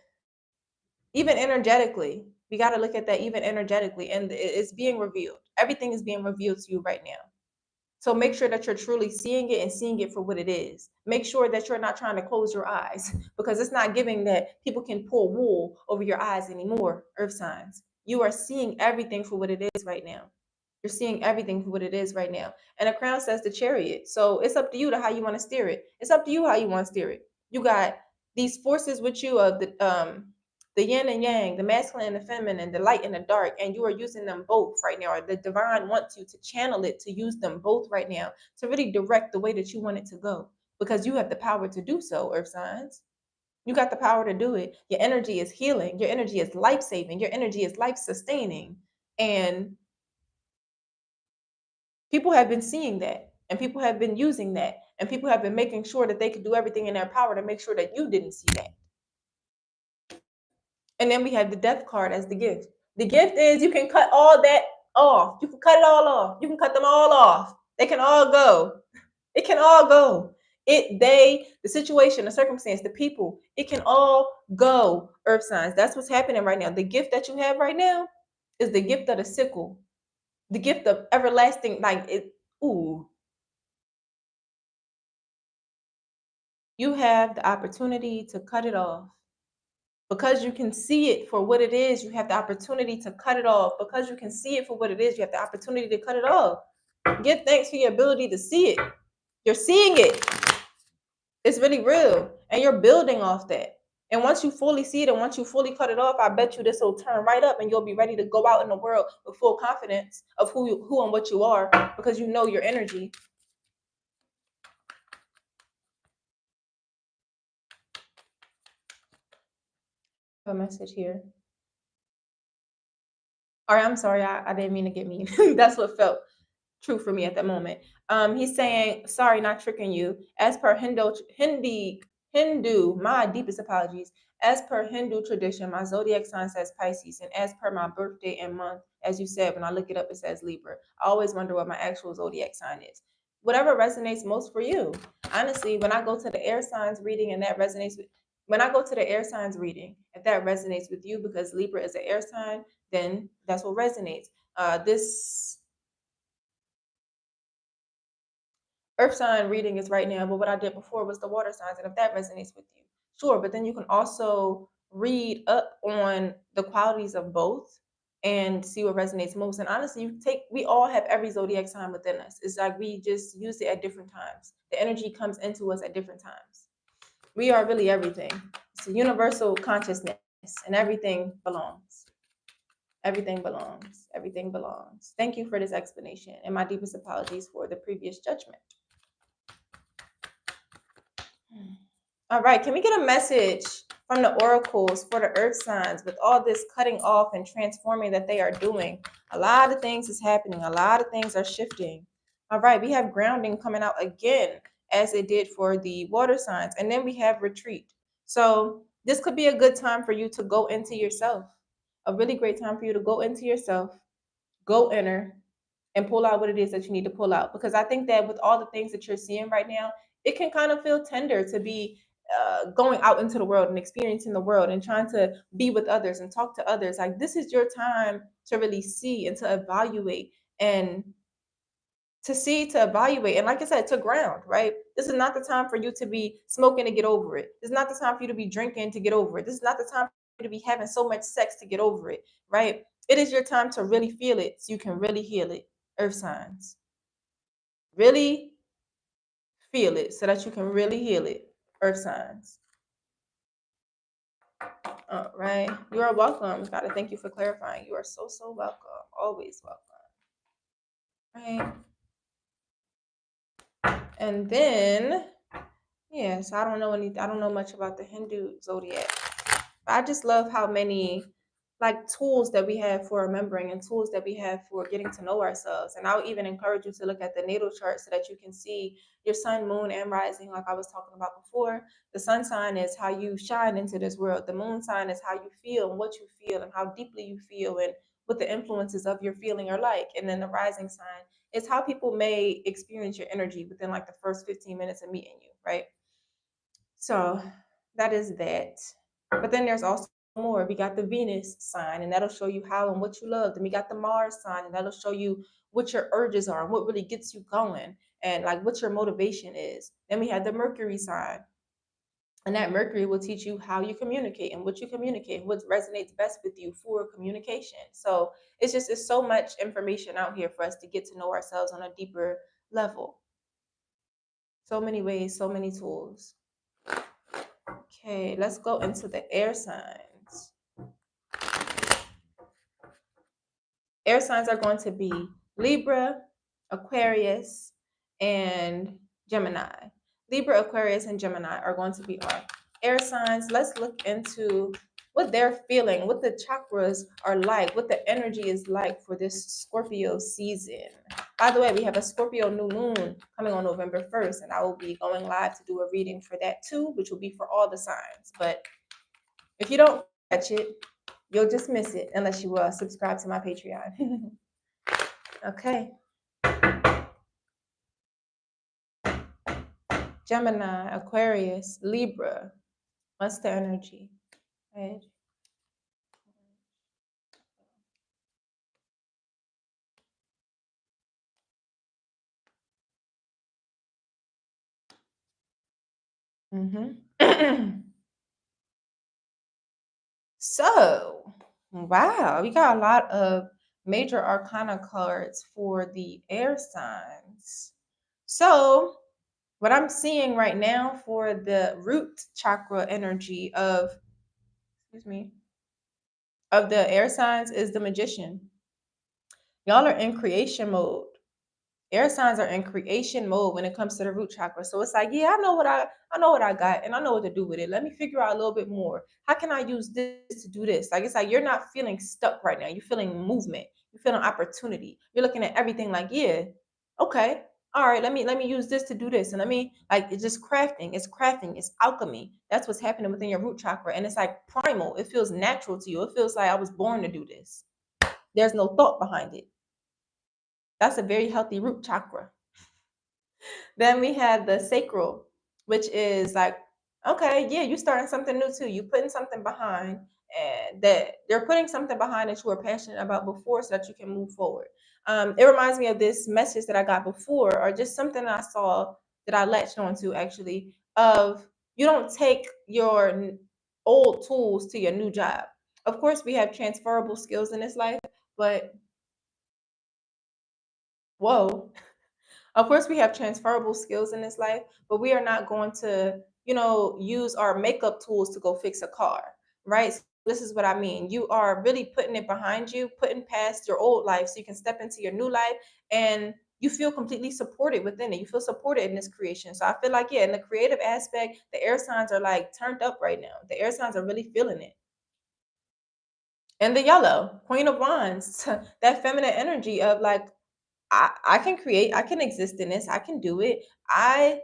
[SPEAKER 1] even energetically, we got to look at that even energetically. And it's being revealed. Everything is being revealed to you right now. So make sure that you're truly seeing it and seeing it for what it is. Make sure that you're not trying to close your eyes, because it's not giving that people can pull wool over your eyes anymore, earth signs. You are seeing everything for what it is right now. You're seeing everything for what it is right now. And the crown says the chariot. So it's up to you to how you want to steer it. It's up to you how you want to steer it. You got these forces with you of the yin and yang, the masculine and the feminine, the light and the dark, and you are using them both right now. Or the divine wants you to channel it, to use them both right now, to really direct the way that you want it to go, because you have the power to do so, earth signs. You got the power to do it. Your energy is healing. Your energy is life-saving. Your energy is life-sustaining. And people have been seeing that, and people have been using that, and people have been making sure that they could do everything in their power to make sure that you didn't see that. And then we have the death card as the gift. The gift is you can cut all that off. You can cut it all off. You can cut them all off. They can all go. It can all go. The situation, the circumstance, the people, it can all go, earth signs. That's what's happening right now. The gift that you have right now is the gift of the sickle, the gift of everlasting, you have the opportunity to cut it off. Because you can see it for what it is, you have the opportunity to cut it off. Because you can see it for what it is, you have the opportunity to cut it off. Give thanks for your ability to see it. You're seeing it. It's really real. And you're building off that. And once you fully see it and once you fully cut it off, I bet you this will turn right up and you'll be ready to go out in the world with full confidence of who and what you are, because you know your energy. A message here. All right, I'm sorry, I didn't mean to get mean. That's what felt true for me at that moment. He's saying, sorry, not tricking you. As per Hindu, my deepest apologies. As per Hindu tradition, my zodiac sign says Pisces, and as per my birthday and month, as you said, when I look it up, it says Libra. I always wonder what my actual zodiac sign is. Whatever resonates most for you. Honestly, when I go to the air signs reading and that resonates with, when I go to the air signs reading, if that resonates with you because Libra is an air sign, then that's what resonates. This earth sign reading is right now, but what I did before was the water signs. And if that resonates with you, sure. But then you can also read up on the qualities of both and see what resonates most. And honestly, we all have every zodiac sign within us. It's like we just use it at different times. The energy comes into us at different times. We are really everything. It's a universal consciousness, and everything belongs. Everything belongs. Everything belongs. Thank you for this explanation, and my deepest apologies for the previous judgment. All right, can we get a message from the oracles for the earth signs with all this cutting off and transforming that they are doing? A lot of things is happening. A lot of things are shifting. All right, we have grounding coming out again as it did for the water signs. And then we have retreat. So this could be a good time for you to go into yourself. A really great time for you to go into yourself, go inner, and pull out what it is that you need to pull out. Because I think that with all the things that you're seeing right now, it can kind of feel tender to be going out into the world and experiencing the world and trying to be with others and talk to others. Like, this is your time to really see and to evaluate and to evaluate. And like I said, to ground, right? This is not the time for you to be smoking to get over it. This is not the time for you to be drinking to get over it. This is not the time for you to be having so much sex to get over it, right? It is your time to really feel it so you can really heal it. Earth signs. Really feel it so that you can really heal it. Earth signs. All right. You are welcome. Gotta thank you for clarifying. You are so, so welcome. Always welcome. Right. And then, yes, I don't know much about the Hindu zodiac. But I just love how many like tools that we have for remembering and tools that we have for getting to know ourselves. And I'll even encourage you to look at the natal chart so that you can see your sun, moon, and rising, like I was talking about before. The sun sign is how you shine into this world. The moon sign is how you feel and what you feel and how deeply you feel and what the influences of your feeling are like. And then the rising sign is how people may experience your energy within like the first 15 minutes of meeting you, right? So that is that. But then there's also more. We got the Venus sign, and that'll show you how and what you love. Then we got the Mars sign, and that'll show you what your urges are and what really gets you going and like what your motivation is. Then we have the Mercury sign, and that Mercury will teach you how you communicate and what you communicate, what resonates best with you for communication. So it's so much information out here for us to get to know ourselves on a deeper level. So many ways, so many tools. Okay, let's go into the air signs. Air signs are going to be Libra, Aquarius, and Gemini. Libra, Aquarius, and Gemini are going to be our air signs. Let's look into what they're feeling, what the chakras are like, what the energy is like for this Scorpio season. By the way, we have a Scorpio new moon coming on November 1st, and I will be going live to do a reading for that too, which will be for all the signs. But if you don't catch it, you'll just miss it unless you subscribe to my Patreon. Okay. Gemini, Aquarius, Libra. What's the energy? Right. So, wow, we got a lot of major arcana cards for the air signs. So, What I'm seeing right now for the root chakra energy of, excuse me, of the air signs is the magician. Y'all are in creation mode. Air signs are in creation mode when it comes to the root chakra. So it's like, yeah, I know what I got and I know what to do with it. Let me figure out a little bit more. How can I use this to do this? Like, it's like you're not feeling stuck right now. You're feeling movement. You're feeling opportunity. You're looking at everything like, yeah, okay. All right, let me use this to do this. And let me, like, it's just crafting, it's alchemy. That's what's happening within your root chakra. And it's like primal. It feels natural to you. It feels like I was born to do this. There's no thought behind it. That's a very healthy root chakra. Then we have the sacral, which is like, okay, yeah, you starting something new too. You putting something behind, and that they're putting something behind that you were passionate about before, so that you can move forward. It reminds me of this message that I got before, or just something I saw that I latched onto actually. Of, you don't take your old tools to your new job. Of course, we have transferable skills in this life, but whoa. Of course, we have transferable skills in this life, but we are not going to, use our makeup tools to go fix a car, right? So this is what I mean. You are really putting it behind you, putting past your old life so you can step into your new life, and you feel completely supported within it. You feel supported in this creation. So I feel like, yeah, in the creative aspect, the air signs are like turned up right now. The air signs are really feeling it. And the yellow, Queen of Wands, that feminine energy of like, I can create, I can exist in this, I can do it. I.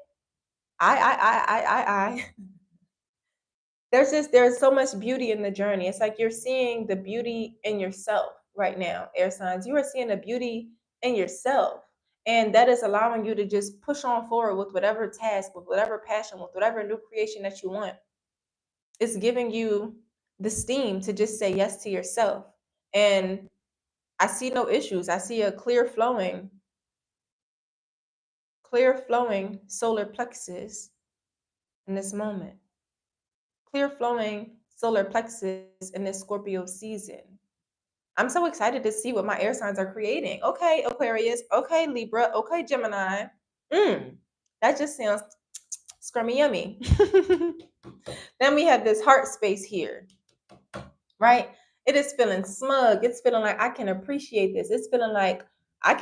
[SPEAKER 1] There's so much beauty in the journey. It's like you're seeing the beauty in yourself right now, air signs. You are seeing the beauty in yourself. And that is allowing you to just push on forward with whatever task, with whatever passion, with whatever new creation that you want. It's giving you the steam to just say yes to yourself. And I see no issues. I see a clear flowing solar plexus in this moment. Clear flowing solar plexus in this Scorpio season. I'm so excited to see what my air signs are creating. Okay, Aquarius. Okay, Libra. Okay, Gemini. That just sounds scrummy yummy. Then we have this heart space here, right? It is feeling smug. It's feeling like I can appreciate this. It's feeling like I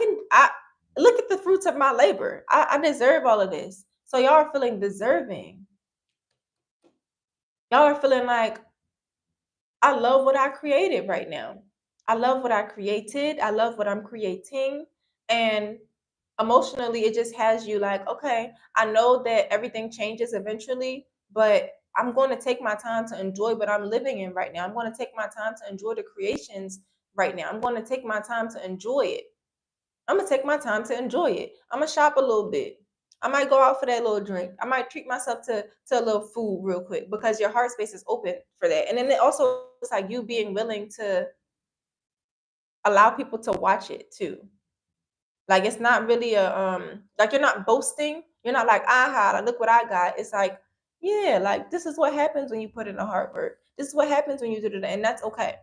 [SPEAKER 1] look at the fruits of my labor. I deserve all of this. So y'all are feeling deserving. Y'all are feeling like, I love what I created right now. I love what I created. I love what I'm creating. And emotionally, it just has you like, okay, I know that everything changes eventually, but I'm going to take my time to enjoy what I'm living in right now. I'm going to take my time to enjoy the creations right now. I'm going to take my time to enjoy it. I'm going to take my time to enjoy it. I'm going to shop a little bit. I might go out for that little drink. I might treat myself to a little food real quick because your heart space is open for that. And then it also is like you being willing to allow people to watch it too. Like, it's not really a like, you're not boasting. You're not like, aha, like, look what I got. It's like, yeah, like, this is what happens when you put in the hard work. This is what happens when you do that, and that's okay.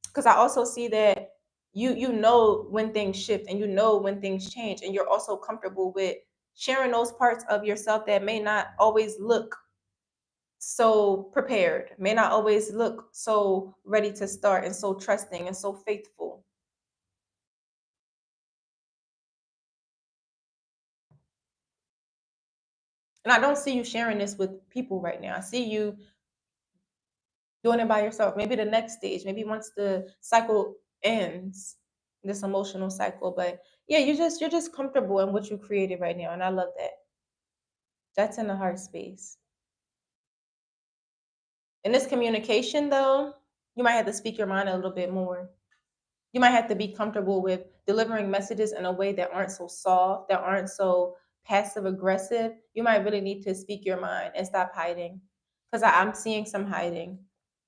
[SPEAKER 1] Because I also see that you know when things shift, and you know when things change, and you're also comfortable with sharing those parts of yourself that may not always look so prepared, may not always look so ready to start, and so trusting and so faithful. And I don't see you sharing this with people right now. I see you doing it by yourself. Maybe the next stage, maybe once the cycle ends, this emotional cycle. But yeah, you're just comfortable in what you created right now. And I love that. That's in the heart space. In this communication though, you might have to speak your mind a little bit more. You might have to be comfortable with delivering messages in a way that aren't so soft, that aren't so passive aggressive. You might really need to speak your mind and stop hiding. Because I'm seeing some hiding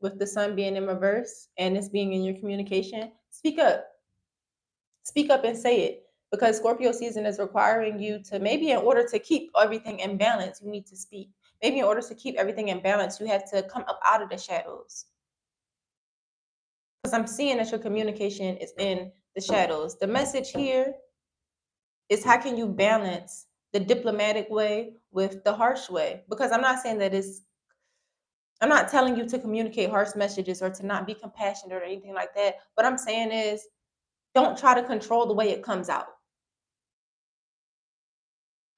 [SPEAKER 1] with the sun being in reverse and this being in your communication. Speak up. Speak up and say it. Because Scorpio season is requiring you to, maybe in order to keep everything in balance, you need to speak. Maybe in order to keep everything in balance, you have to come up out of the shadows. Because I'm seeing that your communication is in the shadows. The message here is, how can you balance the diplomatic way with the harsh way. Because I'm not saying that I'm not telling you to communicate harsh messages or to not be compassionate or anything like that. What I'm saying is don't try to control the way it comes out.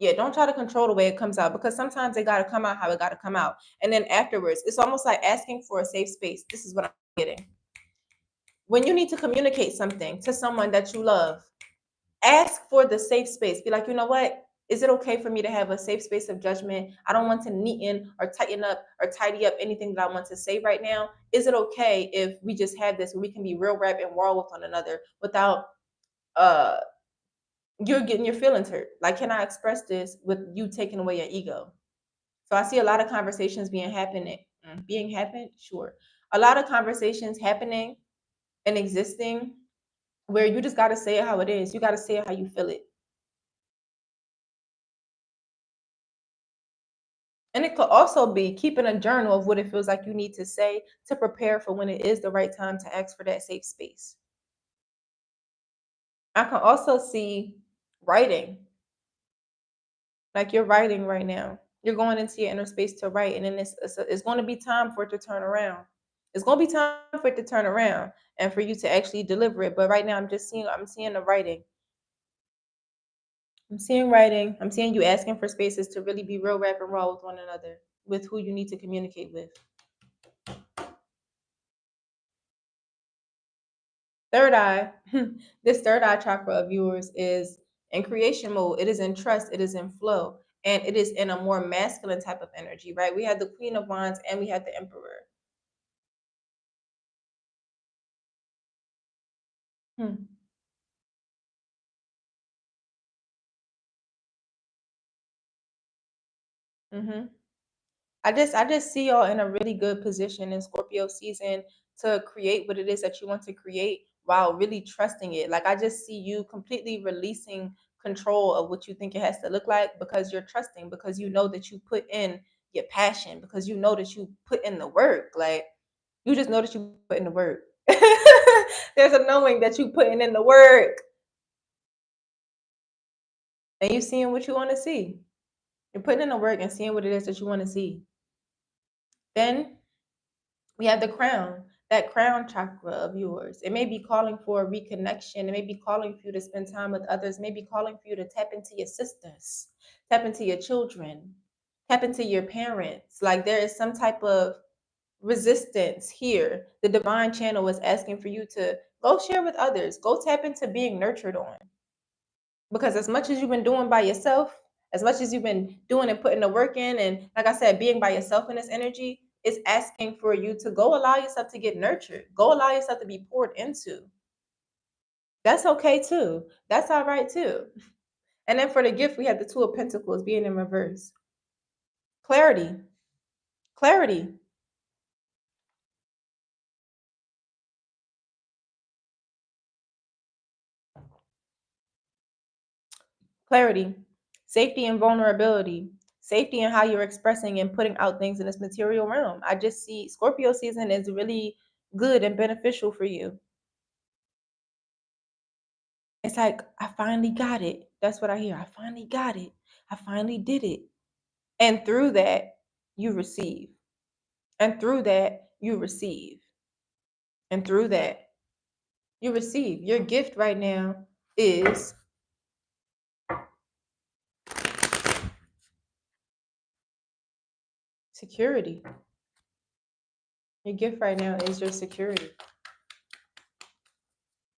[SPEAKER 1] Yeah, don't try to control the way it comes out because sometimes it got to come out how it got to come out. And then afterwards, it's almost like asking for a safe space. This is what I'm getting. When you need to communicate something to someone that you love, ask for the safe space. Be like, you know what? Is it okay for me to have a safe space of judgment? I don't want to neaten or tighten up or tidy up anything that I want to say right now. Is it okay if we just have this where we can be real rap and raw with one another without uh you're getting your feelings hurt? Like, can I express this with you taking away your ego? So I see a lot of conversations being happened, sure. A lot of conversations happening and existing where you just gotta say it how it is. You gotta say it how you feel it. And it could also be keeping a journal of what it feels like you need to say to prepare for when it is the right time to ask for that safe space. I can also see writing, like you're writing right now. You're going into your inner space to write, and then it's going to be time for it to turn around. It's going to be time for it to turn around and for you to actually deliver it. But right now, I'm seeing the writing. I'm seeing writing. I'm seeing you asking for spaces to really be real, rap, and raw with one another, with who you need to communicate with. Third eye, this third eye chakra of yours is in creation mode. It is in trust. It is in flow. And it is in a more masculine type of energy, right? We have the Queen of Wands and we have the Emperor. Hmm. Mm-hmm. I just see y'all in a really good position in Scorpio season to create what it is that you want to create while really trusting it. Like I just see you completely releasing control of what you think it has to look like because you're trusting, because you know that you put in your passion, because you know that you put in the work. Like you just know that you put in the work. There's a knowing that you putting in the work and you seeing what you want to see. You're putting in the work and seeing what it is that you want to see. Then we have the crown, that crown chakra of yours. It may be calling for a reconnection. It may be calling for you to spend time with others. It may be calling for you to tap into your sisters, tap into your children, tap into your parents. Like there is some type of resistance here. The divine channel is asking for you to go share with others, go tap into being nurtured on. Because as much as you've been doing by yourself, as much as you've been doing and putting the work in, and like I said, being by yourself in this energy, it's asking for you to go allow yourself to get nurtured. Go allow yourself to be poured into. That's okay too. That's all right too. And then for the gift, we have the Two of Pentacles being in reverse. Clarity. Clarity. Clarity. Safety and vulnerability. Safety in how you're expressing and putting out things in this material realm. I just see Scorpio season is really good and beneficial for you. It's like, I finally got it. That's what I hear. I finally got it. I finally did it. And through that, you receive. And through that, you receive. And through that, you receive. Your gift right now is security. Your gift right now is your security.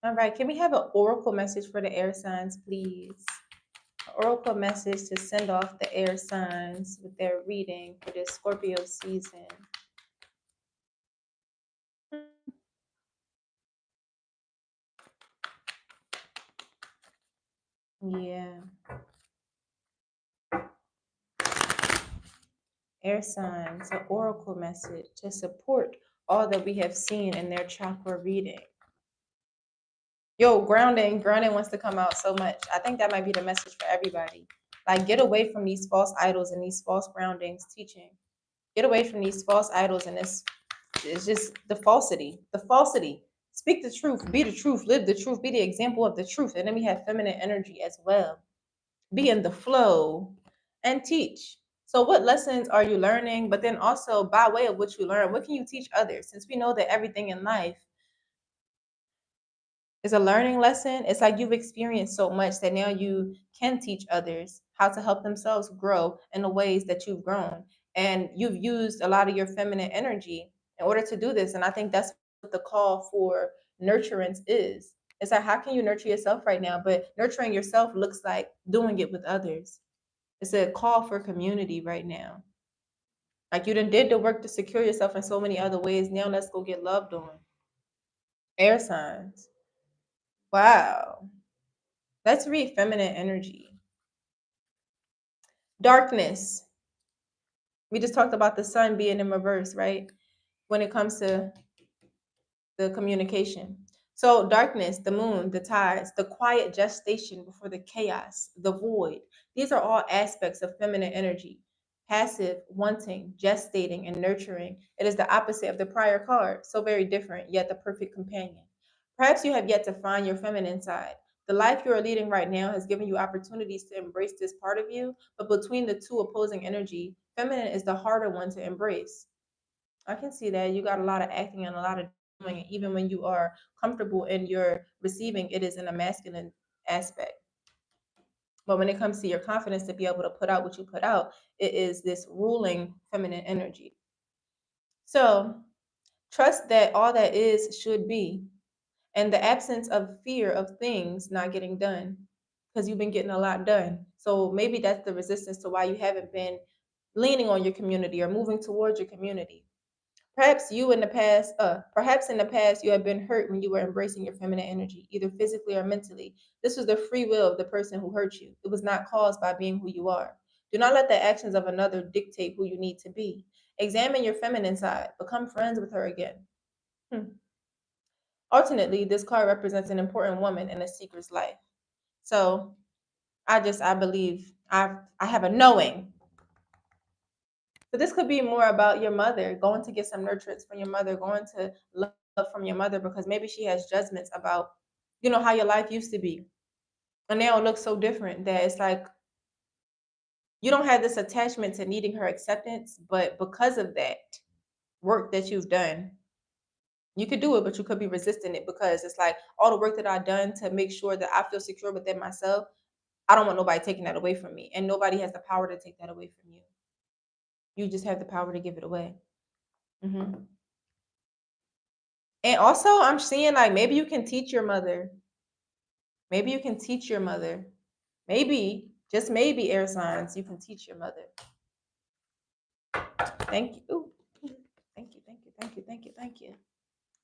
[SPEAKER 1] All right, can we have an oracle message for the air signs, please? An oracle message to send off the air signs with their reading for this Scorpio season. Yeah. Air signs, an oracle message to support all that we have seen in their chakra reading. Yo, grounding wants to come out so much. I think that might be the message for everybody. Like, get away from these false idols and these false groundings teaching. Get away from these false idols and this is just the falsity. The falsity. Speak the truth, be the truth, live the truth, be the example of the truth. And then we have feminine energy as well. be in the flow, and teach. So, what lessons are you learning? But then also, by way of what you learn, what can you teach others? Since we know that everything in life is a learning lesson, it's like you've experienced so much that now you can teach others how to help themselves grow in the ways that you've grown. And you've used a lot of your feminine energy in order to do this. And I think that's what the call for nurturance is. It's like, how can you nurture yourself right now? But nurturing yourself looks like doing it with others. It's a call for community right now. Like you done did the work to secure yourself in so many other ways. Now let's go get loved on. Air signs. Wow. Let's read feminine energy. Darkness. We just talked about the sun being in reverse, right? When it comes to the communication. So, darkness, the moon, the tides, the quiet gestation before the chaos, the void. These are all aspects of feminine energy. Passive, wanting, gestating, and nurturing. It is the opposite of the prior card. So very different, yet the perfect companion. Perhaps you have yet to find your feminine side. The life you are leading right now has given you opportunities to embrace this part of you, but between the two opposing energy, feminine is the harder one to embrace. I can see that you got a lot of acting and a lot of doing, it. Even when you are comfortable in your receiving, it is in a masculine aspect. But when it comes to your confidence to be able to put out what you put out, it is this ruling feminine energy. So trust that all that is should be, and the absence of fear of things not getting done because you've been getting a lot done. So maybe that's the resistance to why you haven't been leaning on your community or moving towards your community. Perhaps in the past, you have been hurt when you were embracing your feminine energy, either physically or mentally. This was the free will of the person who hurt you. It was not caused by being who you are. Do not let the actions of another dictate who you need to be. Examine your feminine side. Become friends with her again. Hmm. Alternately, this card represents an important woman in a seeker's life. So I believe I have a knowing. So this could be more about your mother, going to get some nurturance from your mother, going to love from your mother because maybe she has judgments about, how your life used to be. And now it looks so different that it's like you don't have this attachment to needing her acceptance, but because of that work that you've done, you could do it, but you could be resisting it because it's like all the work that I've done to make sure that I feel secure within myself. I don't want nobody taking that away from me. And nobody has the power to take that away from you. You just have the power to give it away. Hmm. And also, I'm seeing like maybe you can teach your mother. Maybe you can teach your mother. Maybe, just maybe, air signs, you can teach your mother. Thank you. Ooh. Thank you, thank you, thank you, thank you, thank you.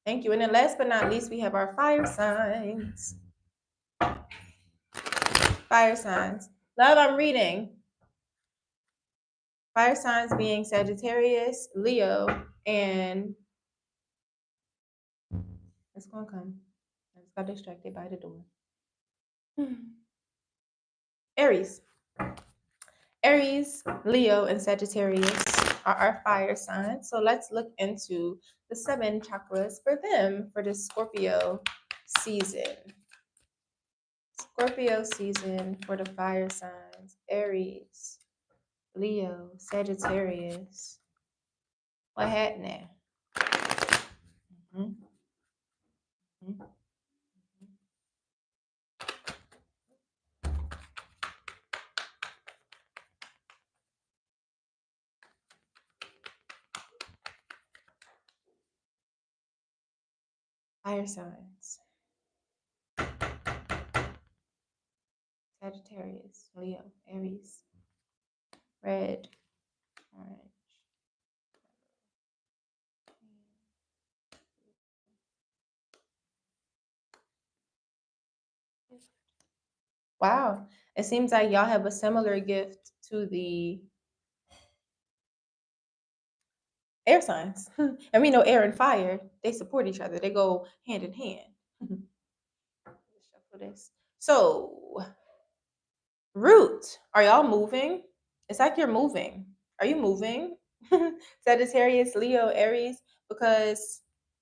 [SPEAKER 1] Thank you. And then last but not least, we have our fire signs. Fire signs. Love, I'm reading. Fire signs being Sagittarius, Leo, and it's gonna come. I just got distracted by the door. Aries. Aries, Leo, and Sagittarius are our fire signs. So let's look into the 7 chakras for them for this Scorpio season. Scorpio season for the fire signs. Aries, Leo, Sagittarius. What happened? Mm-hmm. Mm-hmm. Fire signs. Sagittarius, Leo, Aries, red, orange. Wow. It seems like y'all have a similar gift to the air signs. And we know air and fire, they support each other. They go hand in hand. Shuffle this. So, root, are y'all moving? It's like you're moving. Are you moving? Sagittarius, Leo, Aries, because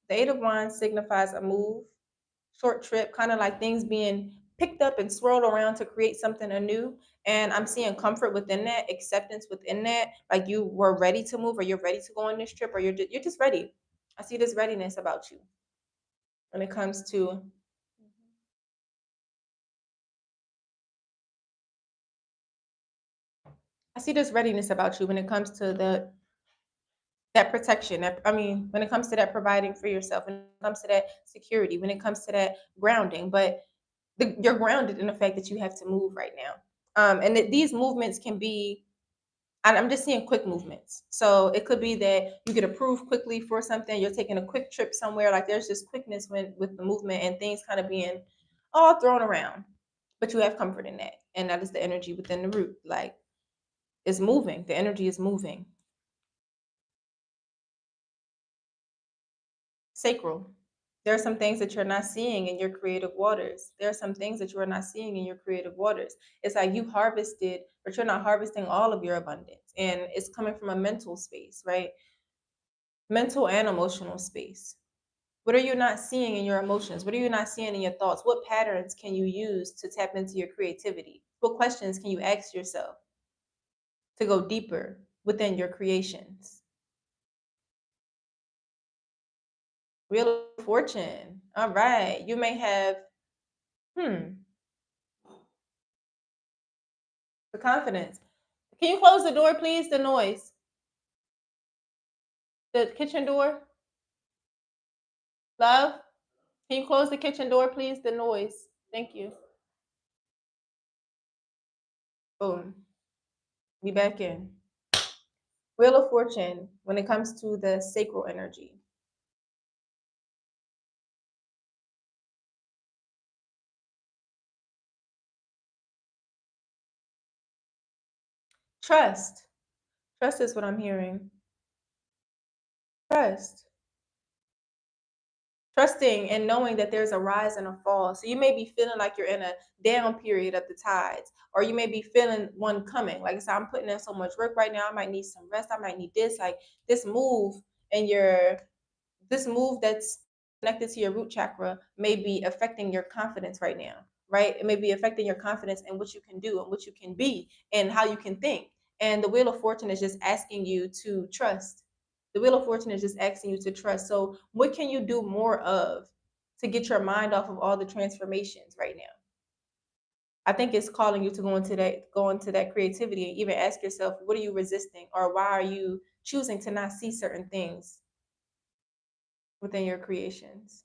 [SPEAKER 1] the Eight of Wands signifies a move, short trip, kind of like things being picked up and swirled around to create something anew. And I'm seeing comfort within that, acceptance within that. Like you were ready to move, or you're ready to go on this trip, or you're just ready. I see this readiness about you when it comes to. I see this readiness about you when it comes to that protection. When it comes to that providing for yourself, when it comes to that security, when it comes to that grounding. But you're grounded in the fact that you have to move right now. And that these movements can be, I'm just seeing quick movements. So it could be that you get approved quickly for something, you're taking a quick trip somewhere. Like there's just quickness with the movement and things kind of being all thrown around. But you have comfort in that. And that is the energy within the root. Like it's moving. The energy is moving. Sacral. There are some things that you're not seeing in your creative waters. There are some things that you are not seeing in your creative waters. It's like you harvested, but you're not harvesting all of your abundance. And it's coming from a mental space, right? Mental and emotional space. What are you not seeing in your emotions? What are you not seeing in your thoughts? What patterns can you use to tap into your creativity? What questions can you ask yourself to go deeper within your creations? Wheel of Fortune. All right. You may have, hmm, the confidence. Can you close the door, please? The noise. The kitchen door. Love, can you close the kitchen door, please? The noise. Thank you. Boom. Be back in. Wheel of Fortune, when it comes to the sacral energy. Trust. Trust is what I'm hearing. Trust. Trusting and knowing that there's a rise and a fall. So you may be feeling like you're in a down period of the tides, or you may be feeling one coming. Like I said, I'm putting in so much work right now. I might need some rest. I might need this. Like this move and this move that's connected to your root chakra may be affecting your confidence right now, right? It may be affecting your confidence in what you can do and what you can be and how you can think. And the Wheel of Fortune is just asking you to trust. The Wheel of Fortune is just asking you to trust. So, what can you do more of to get your mind off of all the transformations right now? I think it's calling you to go into that creativity and even ask yourself, what are you resisting, or why are you choosing to not see certain things within your creations?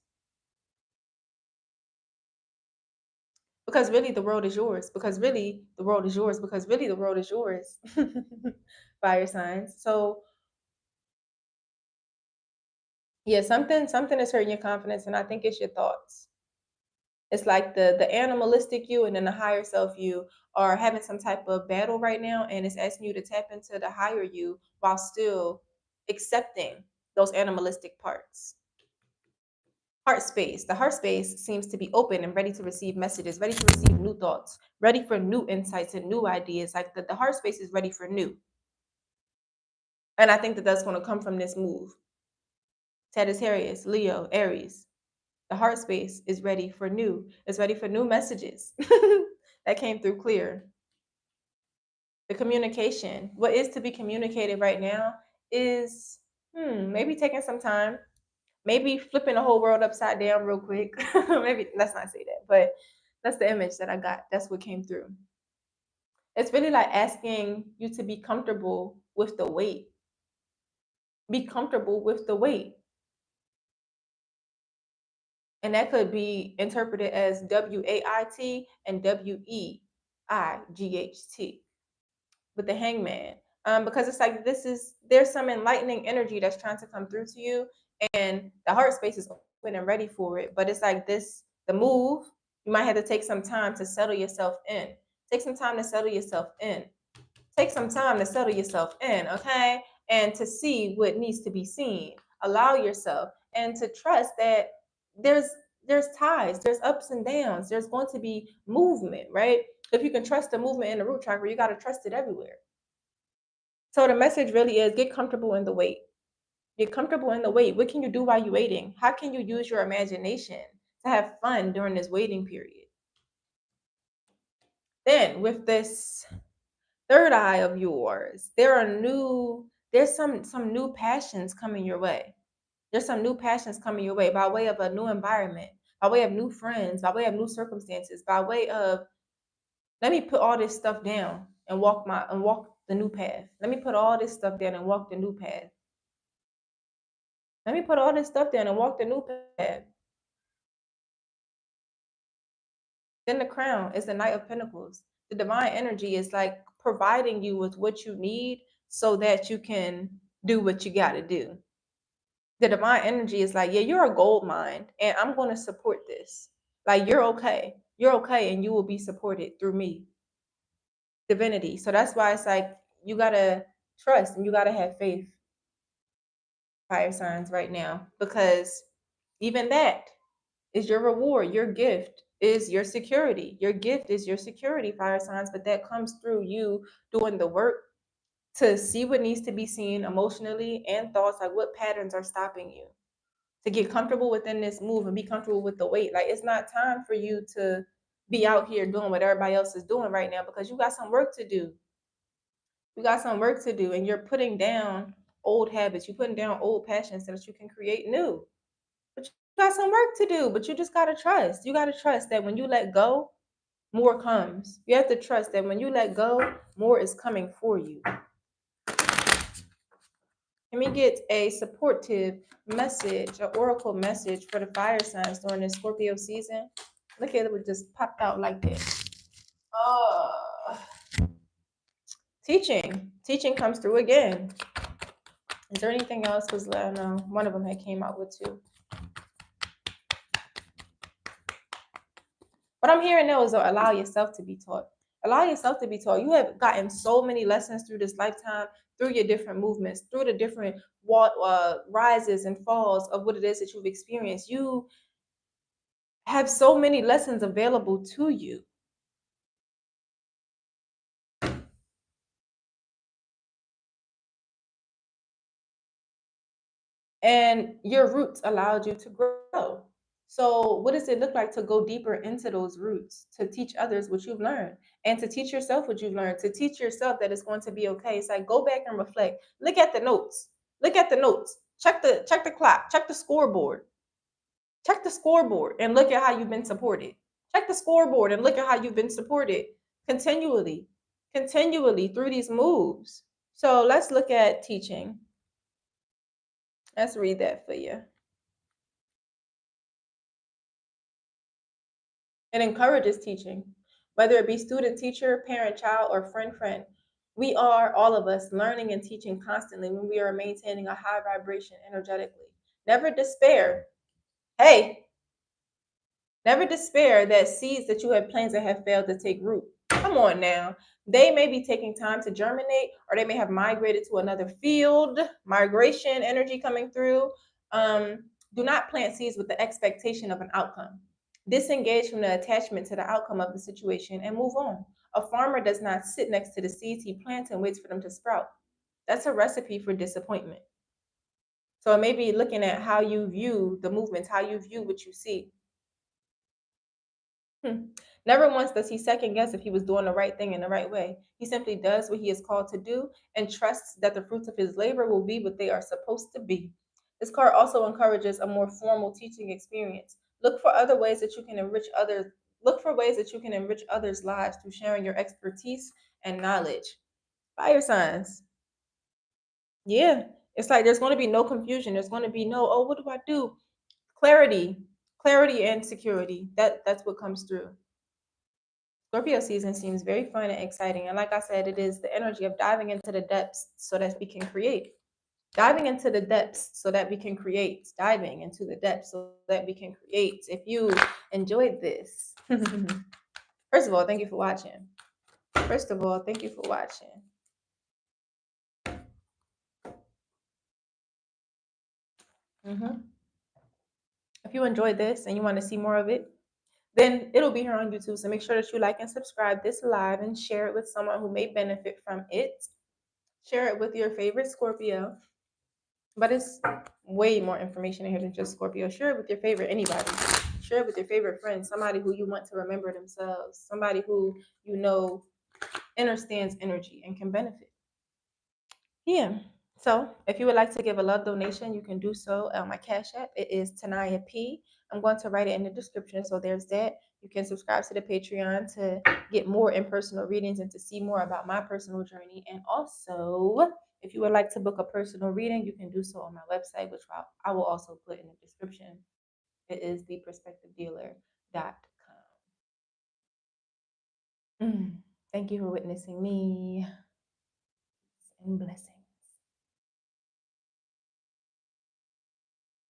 [SPEAKER 1] Because really the world is yours. Because really the world is yours. Because really the world is yours. Fire signs. So yeah, something is hurting your confidence, and I think it's your thoughts. It's like the animalistic you and then the higher self you are having some type of battle right now, and it's asking you to tap into the higher you while still accepting those animalistic parts. Heart space. The heart space seems to be open and ready to receive messages, ready to receive new thoughts, ready for new insights and new ideas. Like the heart space is ready for new. And I think that that's going to come from this move. Sagittarius, Leo, Aries. The heart space is ready for new. It's ready for new messages that came through clear. The communication, what is to be communicated right now is maybe taking some time, maybe flipping the whole world upside down real quick. Maybe let's not say that, but that's the image that I got. That's what came through. It's really like asking you to be comfortable with the weight. Be comfortable with the weight. And that could be interpreted as WAIT and WEIGHT with the hangman. Because it's like there's some enlightening energy that's trying to come through to you, and the heart space is open and ready for it. But it's like the move, you might have to take some time to settle yourself in. Take some time to settle yourself in. Take some time to settle yourself in, okay? And to see what needs to be seen. Allow yourself and to trust that there's there's tides, there's ups and downs, there's going to be movement, right? If you can trust the movement in the root chakra, you got to trust it everywhere. So the message really is get comfortable in the wait. Get comfortable in the wait. What can you do while you're waiting? How can you use your imagination to have fun during this waiting period? Then with this third eye of yours, there's some new passions coming your way. There's some new passions coming your way by way of a new environment, by way of new friends, by way of new circumstances, by way of, let me put all this stuff down and walk the new path. Let me put all this stuff down and walk the new path. Let me put all this stuff down and walk the new path. Then the crown is the Knight of Pentacles. The divine energy is like providing you with what you need so that you can do what you got to do. The divine energy is like, yeah, you're a gold mine and I'm going to support this. Like, you're okay. You're okay and you will be supported through me. Divinity. So that's why it's like, you got to trust and you got to have faith, fire signs, right now, because even that is your reward. Your gift is your security. Your gift is your security, fire signs, but that comes through you doing the work to see what needs to be seen emotionally and thoughts, like what patterns are stopping you, to get comfortable within this move and be comfortable with the weight. Like, it's not time for you to be out here doing what everybody else is doing right now, because you got some work to do. You got some work to do, and you're putting down old habits. You're putting down old passions so that you can create new. But you got some work to do, but you just got to trust. You got to trust that when you let go, more comes. You have to trust that when you let go, more is coming for you. Let me get a supportive message, an oracle message for the fire signs during this Scorpio season. Look at it, it just popped out like this. Teaching comes through again. Is there anything else? Because I don't know, one of them had came out with two. What I'm hearing now is allow yourself to be taught. Allow yourself to be taught. You have gotten so many lessons through this lifetime, through your different movements, through the different rises and falls of what it is that you've experienced. You have so many lessons available to you. And your roots allowed you to grow. So, what does it look like to go deeper into those roots, to teach others what you've learned, and to teach yourself what you've learned, to teach yourself that it's going to be okay? It's like, go back and reflect. Look at the notes. Look at the notes. Check the clock. Check the scoreboard. Check the scoreboard and look at how you've been supported. Check the scoreboard and look at how you've been supported continually through these moves. So let's look at teaching. Let's read that for you. It encourages teaching, whether it be student, teacher, parent, child, or friend. We are, all of us, learning and teaching constantly when we are maintaining a high vibration energetically. Never despair. Hey, never despair that seeds that you had planted have failed to take root. Come on now. They may be taking time to germinate, or they may have migrated to another field, migration energy coming through. Do not plant seeds with the expectation of an outcome. Disengage from the attachment to the outcome of the situation and move on. A farmer does not sit next to the seeds he plants and waits for them to sprout. That's a recipe for disappointment. So it may be looking at how you view the movements, how you view what you see. Never once does he second guess if he was doing the right thing in the right way. He simply does what he is called to do and trusts that the fruits of his labor will be what they are supposed to be. This card also encourages a more formal teaching experience. Look for other ways that you can enrich others. Look for ways that you can enrich others' lives through sharing your expertise and knowledge. Fire signs. Yeah, it's like there's going to be no confusion. There's going to be no, oh, what do I do? Clarity and security. That's what comes through. Scorpio season seems very fun and exciting. And like I said, it is the energy of diving into the depths so that we can create. Diving into the depths so that we can create. Diving into the depths so that we can create. If you enjoyed this, first of all, thank you for watching. First of all, thank you for watching. If you enjoyed this and you want to see more of it, then it'll be here on YouTube. So make sure that you like and subscribe this live and share it with someone who may benefit from it. Share it with your favorite Scorpio. But it's way more information in here than just Scorpio. Share it with your favorite anybody. share it with your favorite friends, somebody who you want to remember themselves, somebody who you know understands energy and can benefit. Yeah. So if you would like to give a love donation, you can do so on my Cash App. It is tanyyahp. I'm going to write it in the description. So there's that. You can subscribe to the Patreon to get more in-personal readings and to see more about my personal journey. And also, if you would like to book a personal reading, you can do so on my website, which I will also put in the description. It is theperspectivedealer.com. Thank you for witnessing me.